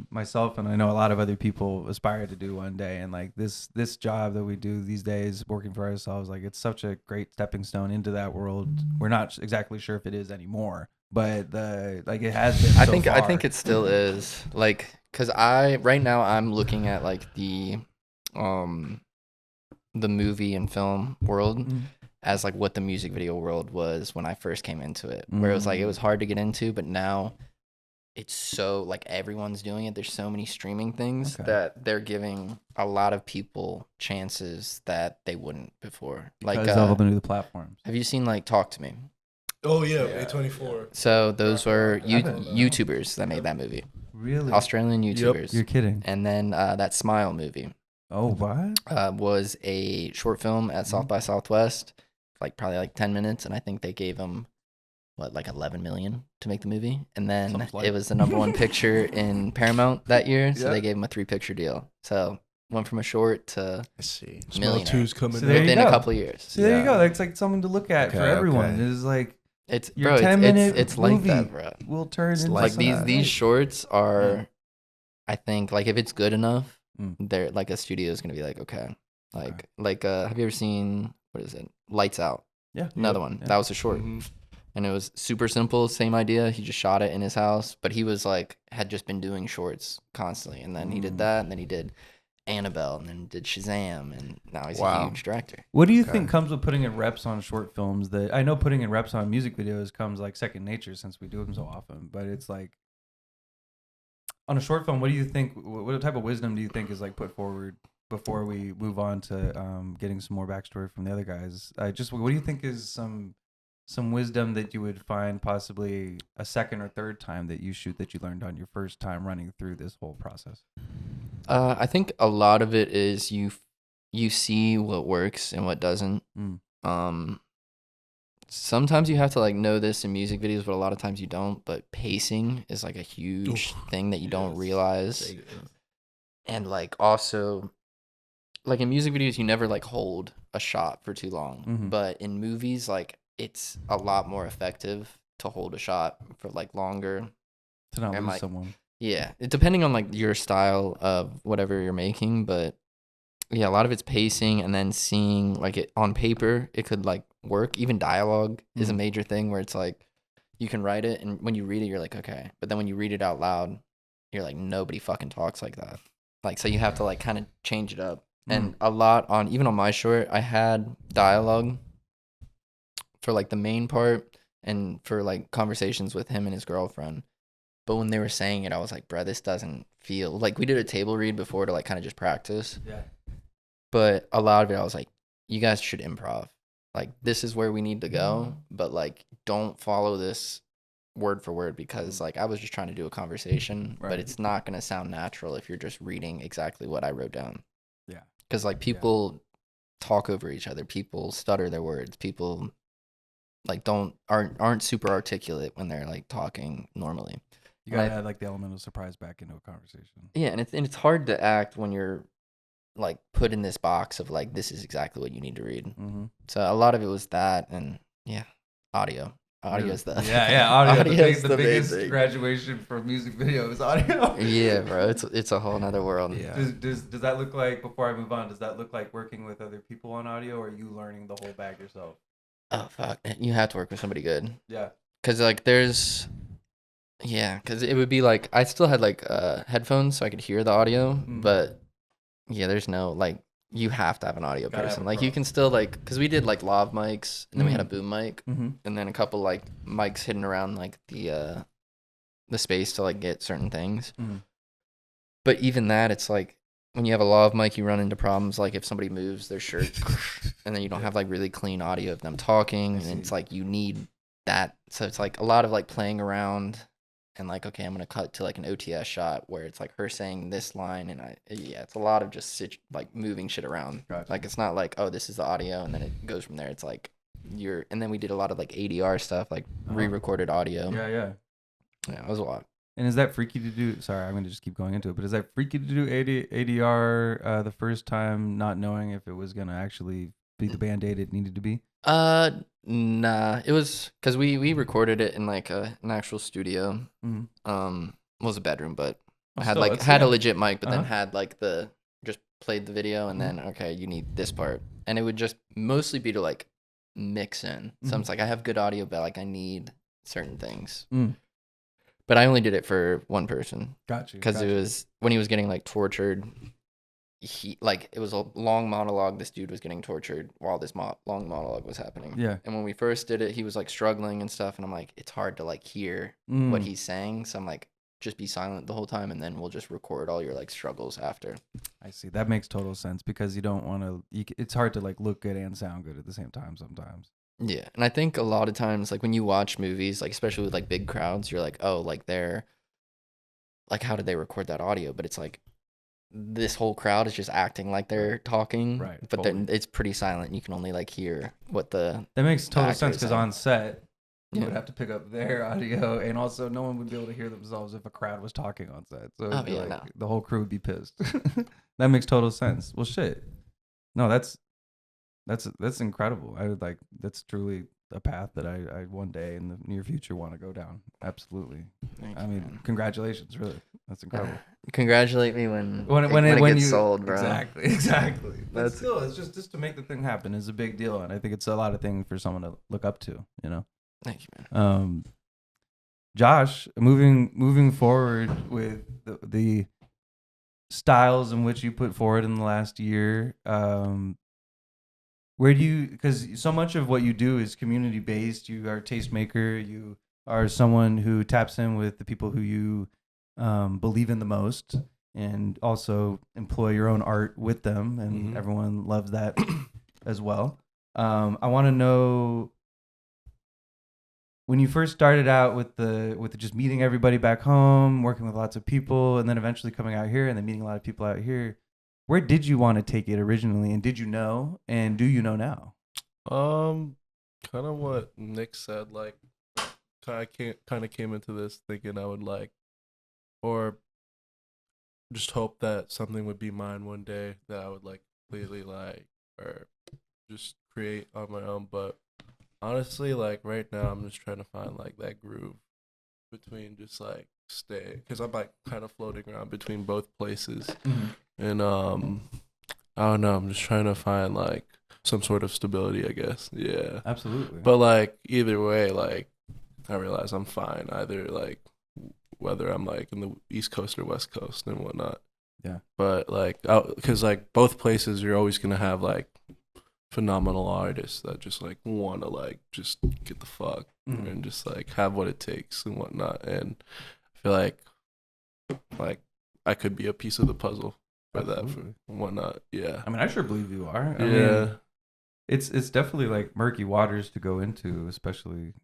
myself and I know a lot of other people aspire to do one day. And like this job that we do these days, working for ourselves, like it's such a great stepping stone into that world. We're not exactly sure if it is anymore, but it has been. I think it still is, like, cause right now I'm looking at like the movie and film world as like what the music video world was when I first came into it, where it was like it was hard to get into, but now it's so like everyone's doing it. There's so many streaming things that they're giving a lot of people chances that they wouldn't before. Like because of all the new platforms. have you seen like Talk to Me? Oh yeah, A24. So those were YouTubers that made that movie. Really? Australian YouTubers. You're kidding. And then that Smile movie Oh, what? was a short film at South by Southwest, like probably like 10 minutes, and I think they gave them like 11 million to make the movie, and then it was the #1 picture in Paramount that year, so they gave them a 3-picture deal. So went from a short to I see. millionaire. Smell 2's coming Within a couple of years. So there you go. It's like something to look at for everyone. It's like It's your bro, 10-minute it's like movie that, bro. will turn into Like something. these shorts are, I think, like if it's good enough, they're like a studio is gonna be like, okay, like have you ever seen, what is it, Lights Out? Yeah, Another one. That was a short. And it was super simple, same idea. He just shot it in his house, but he was like, had just been doing shorts constantly. And then he did that, and then he did Annabelle, and then did Shazam, and now he's a huge director. What do you think comes with putting in reps on short films? That I know putting in reps on music videos comes like second nature since we do them so often, but it's like on a short film, what do you think, what type of wisdom do you think is like put forward before we move on to getting some more backstory from the other guys? What do you think is some wisdom that you would find possibly a second or third time that you shoot that you learned on your first time running through this whole process? I think a lot of it is you see what works and what doesn't. Sometimes you have to like know this in music videos, but a lot of times you don't. But pacing is like a huge thing that you don't realize. And like also, like in music videos, you never like hold a shot for too long. But in movies, like it's a lot more effective to hold a shot for like longer. To not and, lose like, someone. Yeah, depending on like your style of whatever you're making, but yeah, a lot of it's pacing and then seeing like it on paper, it could like work. Even dialogue is a major thing where it's like you can write it and when you read it, you're like, okay. But then when you read it out loud, you're like, nobody fucking talks like that. Like, so you have to like kind of change it up. And a lot on, even on my short, I had dialogue for like the main part and for like conversations with him and his girlfriend. But when they were saying it, I was like, bruh, this doesn't feel like we did a table read before to like kind of just practice. Yeah. But a lot of it, I was like, you guys should improv. Like, this is where we need to go. But like, don't follow this word for word because like I was just trying to do a conversation, but it's not going to sound natural if you're just reading exactly what I wrote down. Yeah. Because like people talk over each other. People stutter their words. People like aren't super articulate when they're like talking normally. You gotta add like the element of surprise back into a conversation. Yeah, and it's hard to act when you're like put in this box of like this is exactly what you need to read. So a lot of it was that, and audio. Audio is the audio. The the biggest thing. graduation from music video is audio. Yeah, bro, it's a whole nother world. Yeah. Does that look like, before I move on, does that look like working with other people on audio, or are you learning the whole bag yourself? Oh fuck, you have to work with somebody good. Yeah. Cause like because it would be like I still had like headphones so I could hear the audio, but there's no like you have to have an audio person. Like you can still like, because we did like lav mics and then we had a boom mic and then a couple like mics hidden around like the space to like get certain things. But even that, it's like when you have a lav mic, you run into problems like if somebody moves their shirt and then you don't have like really clean audio of them talking, and it's like you need that. So it's like a lot of like playing around and like, okay, I'm gonna cut to like an OTS shot where it's like her saying this line, and it's a lot of just like moving shit around. Gotcha. Like it's not like, oh, this is the audio and then it goes from there. It's like and then we did a lot of like ADR stuff, like re-recorded audio. Yeah. Yeah, it was a lot. And is that freaky to do? Sorry, I'm gonna just keep going into it. But is that freaky to do ADR the first time, not knowing if it was gonna actually be the Band-Aid it needed to be? Nah. It was because we recorded it in like an actual studio. Mm-hmm. It was a bedroom, but I Still, had a legit mic, but then had like just played the video, and then okay, you need this part, and it would just mostly be to like mix in. So it's like I have good audio, but like I need certain things. But I only did it for one person. Gotcha. Because it was when he was getting like tortured. It was a long monologue. This dude was getting tortured while this long monologue was happening. Yeah. And when we first did it, he was like struggling and stuff. And I'm like, it's hard to like hear what he's saying. So I'm like, just be silent the whole time, and then we'll just record all your like struggles after. I see. That makes total sense because you don't want to. It's hard to like look good and sound good at the same time sometimes. Yeah, and I think a lot of times, like when you watch movies, like especially with like big crowds, you're like, oh, like they're like, how did they record that audio? But it's like this whole crowd is just acting like they're talking, right? But then it's pretty silent. You can only like hear what that makes total sense because saying. On set you would have to pick up their audio, and also no one would be able to hear themselves if a crowd was talking on set. So the whole crew would be pissed. That makes total sense. Well, shit. No, that's incredible. I would like that's truly a path that I one day in the near future want to go down. Absolutely. Thank I you, mean, man. Congratulations, really. That's incredible. Congratulate me when it when gets you, sold, bro. Exactly. But still, it's just to make the thing happen is a big deal, and I think it's a lot of things for someone to look up to. You know. Thank you, man. Josh, moving forward with the styles in which you put forward in the last year, where do you, because so much of what you do is community based. You are a tastemaker. You are someone who taps in with the people who you believe in the most, and also employ your own art with them, and everyone loves that as well. I want to know, when you first started out with just meeting everybody back home, working with lots of people, and then eventually coming out here and then meeting a lot of people out here, where did you want to take it originally, and did you know, and do you know now? Kind of what Nick said. Like, I kind of came into this thinking I would like, or just hope that something would be mine one day that I would like completely like, or just create on my own. But honestly, like right now, I'm just trying to find like that groove between just like stay, because I'm like kind of floating around between both places, and I don't know. I'm just trying to find like some sort of stability, I guess. Yeah, Absolutely. but like either way, like I realize I'm fine either like whether I'm like in the East Coast or West Coast and whatnot. Yeah. But like, because like both places, you're always gonna have like phenomenal artists that just like want to like just get the fuck and just like have what it takes and whatnot. And I feel like I could be a piece of the puzzle for Absolutely. that and whatnot. Yeah. I mean, I sure believe you are. I Yeah. mean, it's definitely like murky waters to go into, especially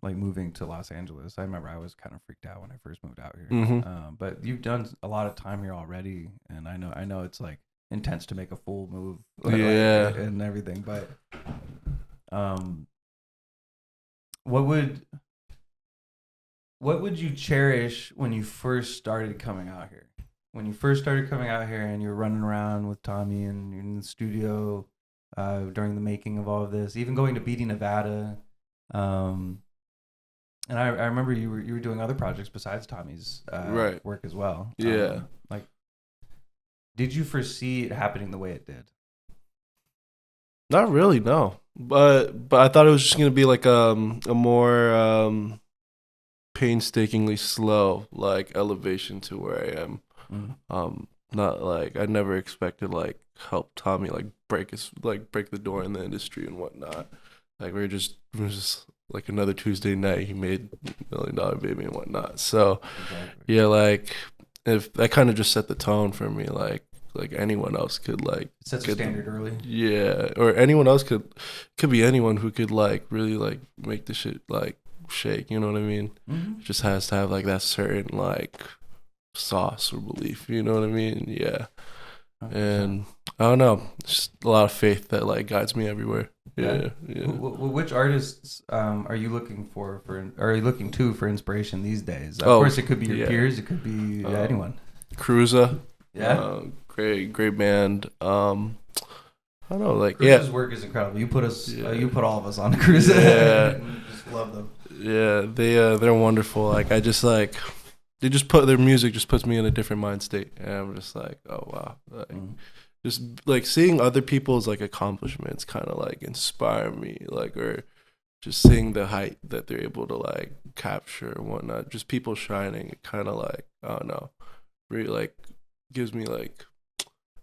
like moving to Los Angeles. I remember I was kind of freaked out when I first moved out here. But you've done a lot of time here already, and I know it's like intense to make a full move, yeah, and everything. But what would you cherish when you first started coming out here? When you first started coming out here and you were running around with Tommy and you're in the studio during the making of all of this, even going to Beatty, Nevada. And I remember you were doing other projects besides Tommy's right. work as well. Yeah. Like, did you foresee it happening the way it did? Not really, no. But I thought it was just gonna be like a more painstakingly slow like elevation to where I am. Not like I never expected like help Tommy like break the door in the industry and whatnot. Like it was just like another Tuesday night. He made $1 Million Baby and whatnot. So yeah, like if that kind of just set the tone for me, like anyone else could like it sets a standard early. Yeah, or anyone else could be anyone who could like really like make the shit like shake. You know what I mean? Mm-hmm. It just has to have like that certain like sauce or belief. You know what I mean? Yeah. 100%. And I don't know, just a lot of faith that like guides me everywhere. Yeah. Which artists are you looking for are you looking to for inspiration these days? Of Oh, course, it could be your yeah. peers, it could be anyone. Cruza. Yeah, Great band. I don't know, like Cruise's work is incredible. You put us, Yeah. you put all of us on Cruise. Yeah. Just love them. Yeah, they're wonderful. Like I just like they just put their music just puts me in a different mind state, and I'm just like, oh wow, like just like seeing other people's like accomplishments kind of like inspire me, like or just seeing the height that they're able to like capture and whatnot. Just people shining, it kind of like I don't know, really like gives me like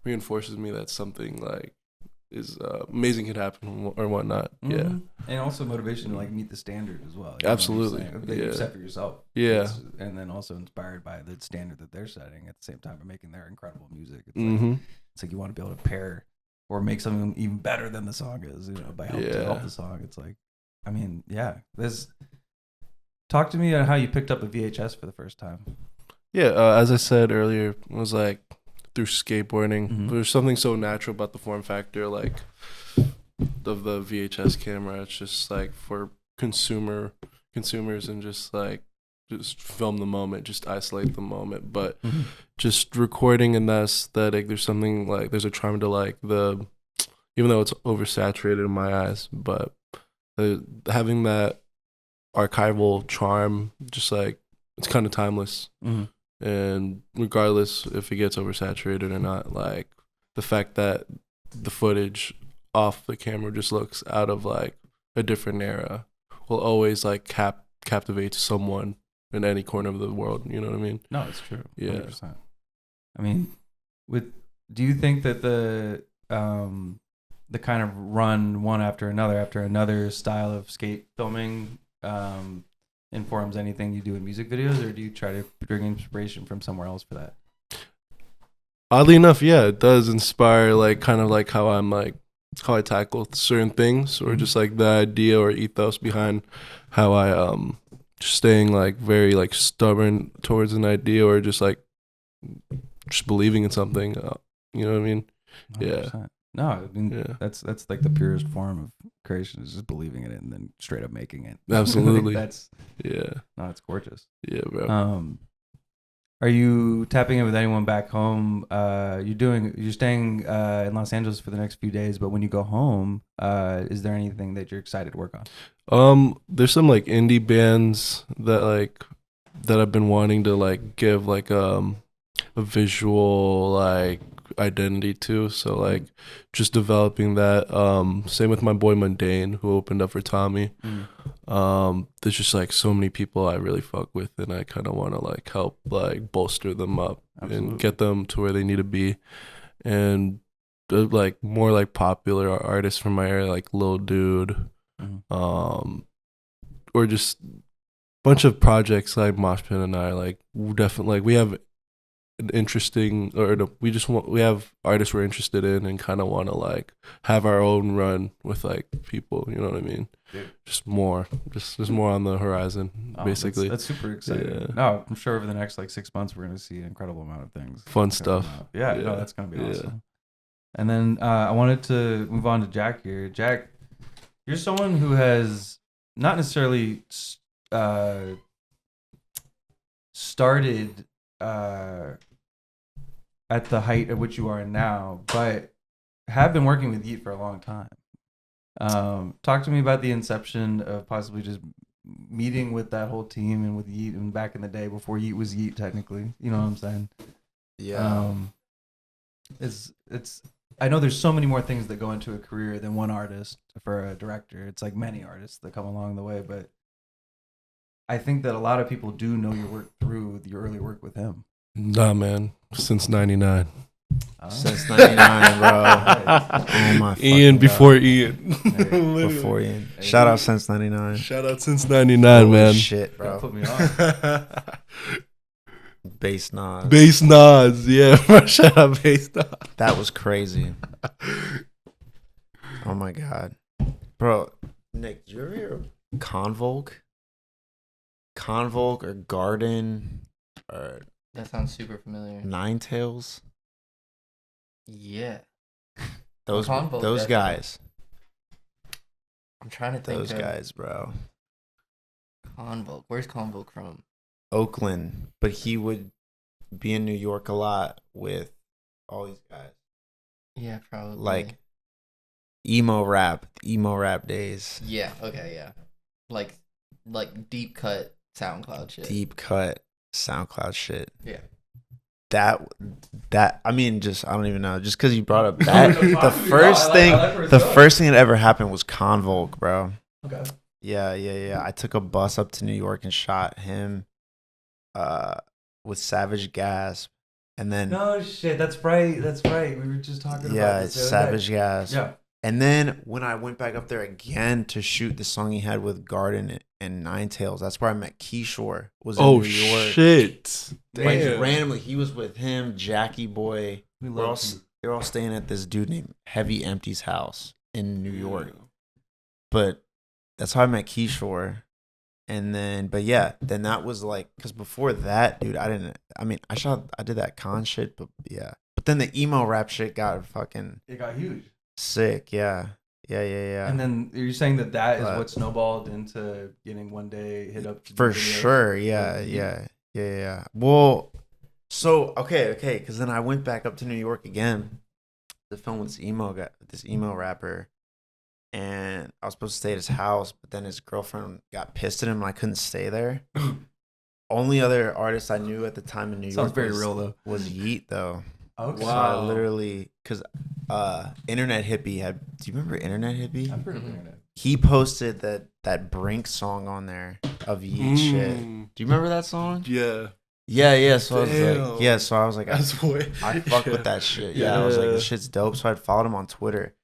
reinforces me that something like is amazing can happen or whatnot. Yeah. Mm-hmm. And also motivation to like meet the standard as well. You Absolutely. know what I'm saying? That you set for yourself. Yeah. And then also inspired by the standard that they're setting at the same time of making their incredible music. It's like you want to be able to pair or make something even better than the song is, you know, by help to help the song. It's like, I mean, yeah. Talk to me on how you picked up a VHS for the first time. Yeah, as I said earlier, it was like through skateboarding. Mm-hmm. There's something so natural about the form factor, like of the VHS camera. It's just like for consumers and just like just film the moment, just isolate the moment. But just recording in that aesthetic, there's something like there's a charm to like even though it's oversaturated in my eyes, but having that archival charm, just like it's kind of timeless. And regardless if it gets oversaturated or not, like the fact that the footage off the camera just looks out of like a different era will always like captivate someone in any corner of the world. You know what I mean? No, it's true. Yeah. 100%. I mean, do you think that the kind of run one after another style of skate filming informs anything you do in music videos, or do you try to bring inspiration from somewhere else for that? Oddly enough, yeah, it does inspire like kind of like how I tackle certain things, or just like the idea or ethos behind how I just staying like very like stubborn towards an idea, or just like just believing in something. You know what I mean? 100%. Yeah. No, I mean Yeah. that's like the purest form of creation, is just believing in it and then straight up making it. Absolutely. That's Yeah. no, it's gorgeous. Yeah, bro. Are you tapping in with anyone back home? You're staying in Los Angeles for the next few days, but when you go home, is there anything that you're excited to work on? There's some like indie bands that I've been wanting to like give like a visual like identity to, so like just developing that. Same with my boy Mundane, who opened up for Tommy. There's just like so many people I really fuck with, and I kind of want to like help like bolster them up and get them to where they need to be. And like more like popular artists from my area, like Lil Dude, or just bunch of projects like Moshpit and I like definitely like we have an interesting, or no, we have artists we're interested in and kind of want to like have our own run with like people, you know what I mean? Yeah. Just more on the horizon, basically. That's super exciting. Yeah. No, I'm sure over the next like 6 months we're gonna see an incredible amount of things, fun stuff. Yeah, no, that's gonna be awesome. And then I wanted to move on to Jack here. Jack, you're someone who has not necessarily started at the height at which you are now, but have been working with Yeet for a long time. Talk to me about the inception of possibly just meeting with that whole team and with Yeet, and back in the day before Yeet was Yeet, technically. You know what I'm saying? Yeah. It's. I know there's so many more things that go into a career than one artist for a director. It's like many artists that come along the way, but I think that a lot of people do know your work through your early work with him. Nah, man. Since 99. Since 99, bro. Oh my Ian before God. Ian. Before Ian. Shout out Since 99. Shout out Since 99, man. Shit, bro. Put me on. Bass nods. Bass nods, yeah. Shout out bass nods. That was crazy. Oh my God. Bro, Nick, did you ever hear of Convoke? Convolk or Garden or That sounds super familiar. Nine Tails. Yeah. Those Convolk, those definitely. guys. I'm trying to think Those of guys, bro. Convolk. Where's Convolk from? Oakland, but he would be in New York a lot with all these guys. Yeah, probably. Like emo rap days. Yeah, okay, yeah. Like deep cut SoundCloud shit. Deep cut SoundCloud shit. Yeah. That I mean, just I don't even know. Just because you brought up that, the first the first thing that ever happened was Convolk, bro. Okay. Yeah. I took a bus up to New York and shot him, with Savage Gas, and then No shit. That's right. We were just talking yeah, about it's this the other day. Savage Gas. Yeah. And then when I went back up there again to shoot the song he had with Garden and Nine Tails, that's where I met Keyshore. Was in Oh New York. shit! Like Damn. randomly, he was with him, Jackie Boy. We We're all, love you. they're all staying at this dude named Heavy Empty's house in New York. But that's how I met Keyshore. And then, but yeah, then that was like, because before that, dude, I did that con shit, but yeah. But then the emo rap shit got fucking It got huge. sick, yeah. And then you're saying that is But- what snowballed into getting one day hit up to do For videos? sure, yeah. Well, so okay, because then I went back up to New York again to film with this emo rapper, and I was supposed to stay at his house, but then his girlfriend got pissed at him, and I couldn't stay there. Only other artist I knew at the time in New Sounds York very real though. was Yeet though. Okay. So I literally, because Internet Hippie had. Do you remember Internet Hippie? I've heard of internet. He posted that Brink song on there of Yeet shit. Do you remember that song? Yeah, Yeah. So I was Damn. like, yeah. So I was like, that's way. I fuck with that shit. Yeah, I was like, this shit's dope. So I followed him on Twitter.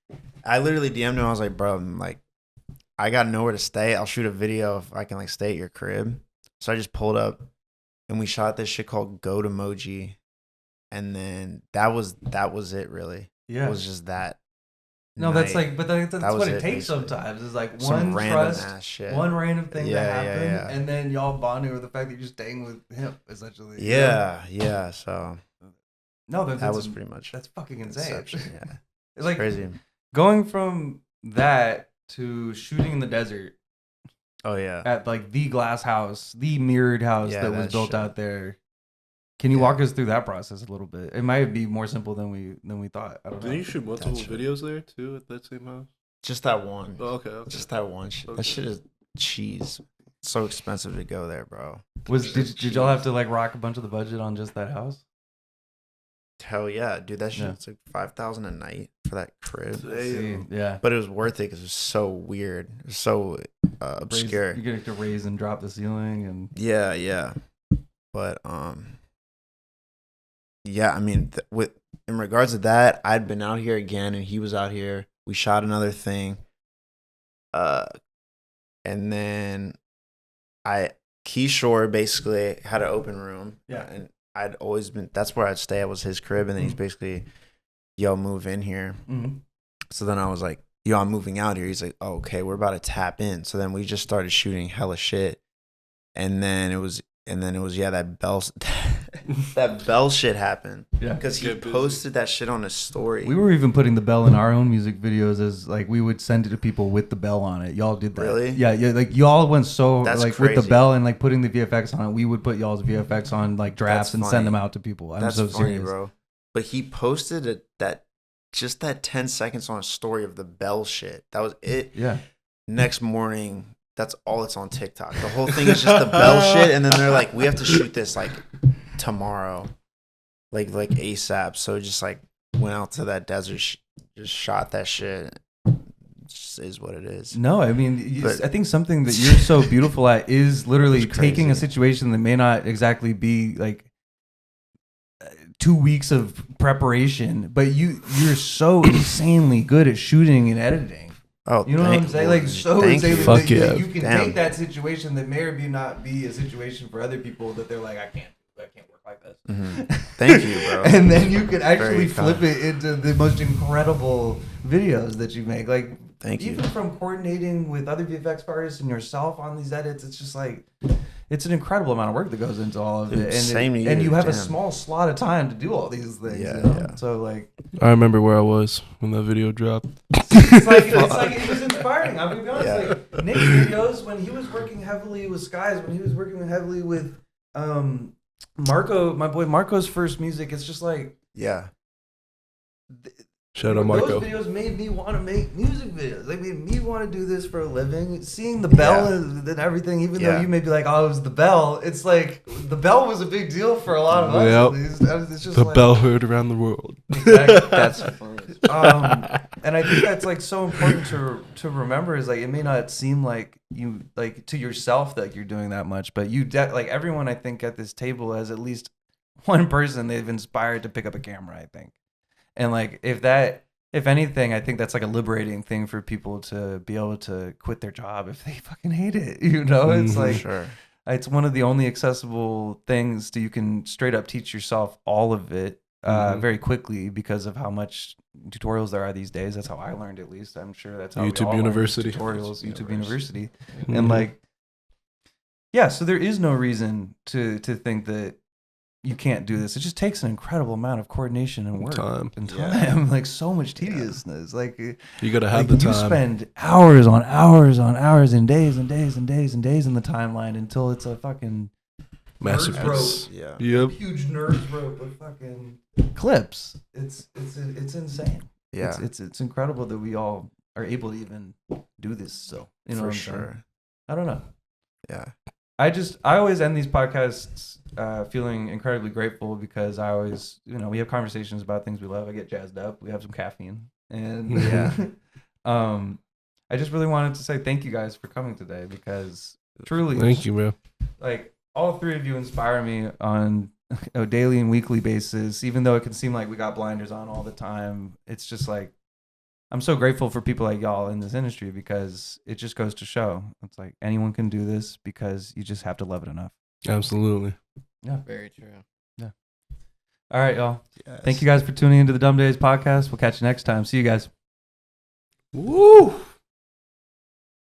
I literally DM'd him. I was like, bro, I'm like, I got nowhere to stay. I'll shoot a video if I can like stay at your crib. So I just pulled up, and we shot this shit called Goat Emoji, and then that was it. Really, Yeah. it was just that. No, that's night. like, but that's That was what it it, takes basically. sometimes. Is like Some one random trust, ass shit. one random thing Yeah, that yeah, happened, yeah. and then y'all bonding over the fact that you're staying with him, essentially. you know? Yeah. So No, that was pretty much that's fucking insane. inception. Yeah, It's like crazy. going from that to shooting in the desert Oh yeah. at like the glass house, the mirrored house Yeah, that was that built shit. out there. Can you Yeah. walk us through that process a little bit? It might be more simple than we thought. I don't know. Didn't you shoot multiple That's right. videos there too at that same house? Just that one. Oh, okay. Just that one shit. Okay. That shit is cheese. It's so expensive to go there, bro. Did y'all have to like rock a bunch of the budget on just that house? Hell yeah, dude. That shit Yeah. it's like $5,000 a night for that crib. Damn. Yeah. But it was worth it because it was so weird. It was so obscure. You get to raise and drop the ceiling and Yeah. But yeah. I mean, in regards to that, I'd been out here again, and he was out here. We shot another thing. And then Keyshore basically had an open room. Yeah. And I'd always been. That's where I'd stay. It was his crib, and then he's basically, yo, move in here. So then I was like, yo, I'm moving out here. He's like, oh, okay, we're about to tap in. So then we just started shooting hella shit. And then it was that bell shit happened. Yeah. Because he Get busy. posted that shit on his story. We were even putting the bell in our own music videos as like we would send it to people with the bell on it. Y'all did that. Really? Yeah, like y'all went so That's like with the crazy. bell and like putting the VFX on it. We would put y'all's VFX on like drafts That's and send funny. them out to people. I'm That's so funny, serious. bro. But he posted that 10 seconds on a story of the bell shit. That was it. Yeah. Next morning, that's all it's on TikTok. The whole thing is just the bell shit, and then they're like, we have to shoot this like tomorrow, like ASAP. So just like went out to that desert, just shot that shit. Just is what it is. No, I mean, But- I think something that you're so beautiful at is literally It's taking a crazy. situation that may not exactly be like 2 weeks of preparation, but you're so insanely good at shooting and editing. Oh, You know what I'm saying? Like so thank insanely you. Fuck that yeah. you can Damn. take that situation that may or may not be a situation for other people that they're like, I can't work like this. Mhm. Thank you, bro. And then you can actually Very flip kind. it into the most incredible videos that you make. Like Thank you. even from coordinating with other VFX artists and yourself on these edits, it's just like it's an incredible amount of work that goes into all of Dude, it, same to and you, you have a damn. small slot of time to do all these things. Yeah, You know? yeah. So like, I remember where I was when that video dropped. it's like it was inspiring. I'm gonna be honest. Yeah. Like Nick's videos when he was working heavily with Skies, when he was working heavily with Marco, my boy Marco's first music. It's just like Yeah. Shout out Marco. Those videos made me want to make music videos. They made me want to do this for a living. Seeing the bell and everything, even though you may be like, "Oh, it was the bell." It's like the bell was a big deal for a lot of us. Yep. At least. It's just The like, bell heard around the world. Exactly. That's funny. And I think that's like so important to remember is like it may not seem like you like to yourself that you're doing that much, but you like everyone I think at this table has at least one person they've inspired to pick up a camera. I think. And like if anything, I think that's like a liberating thing for people to be able to quit their job if they fucking hate it. You know, it's like Sure. it's one of the only accessible things that you can straight up teach yourself all of it very quickly because of how much tutorials there are these days. That's how I learned, at least. I'm sure that's how we YouTube all learned University. tutorials, YouTube University, Mhm. and like yeah. So there is no reason to think that you can't do this. It just takes an incredible amount of coordination and work and time, like so much tediousness. Like You gotta have like the you time. spend hours on hours on hours and days and days and days and days in the timeline until it's a fucking Masterpiece. Yeah. Yep. huge nerds rope with fucking clips. It's insane. Yeah. It's incredible that we all are able to even do this. So you know, For what I'm saying? sure. I don't know. Yeah. I always end these podcasts feeling incredibly grateful because I always, we have conversations about things we love. I get jazzed up. We have some caffeine, and Yeah. I just really wanted to say thank you guys for coming today because truly, Thank you, man. like all three of you inspire me on a daily and weekly basis. Even though it can seem like we got blinders on all the time, it's just like I'm so grateful for people like y'all in this industry because it just goes to show it's like anyone can do this because you just have to love it enough. Absolutely. Yeah. Very true. All right, y'all. Yes. Thank you guys for tuning into the Dumb Days podcast. We'll catch you next time. See you guys. Woo!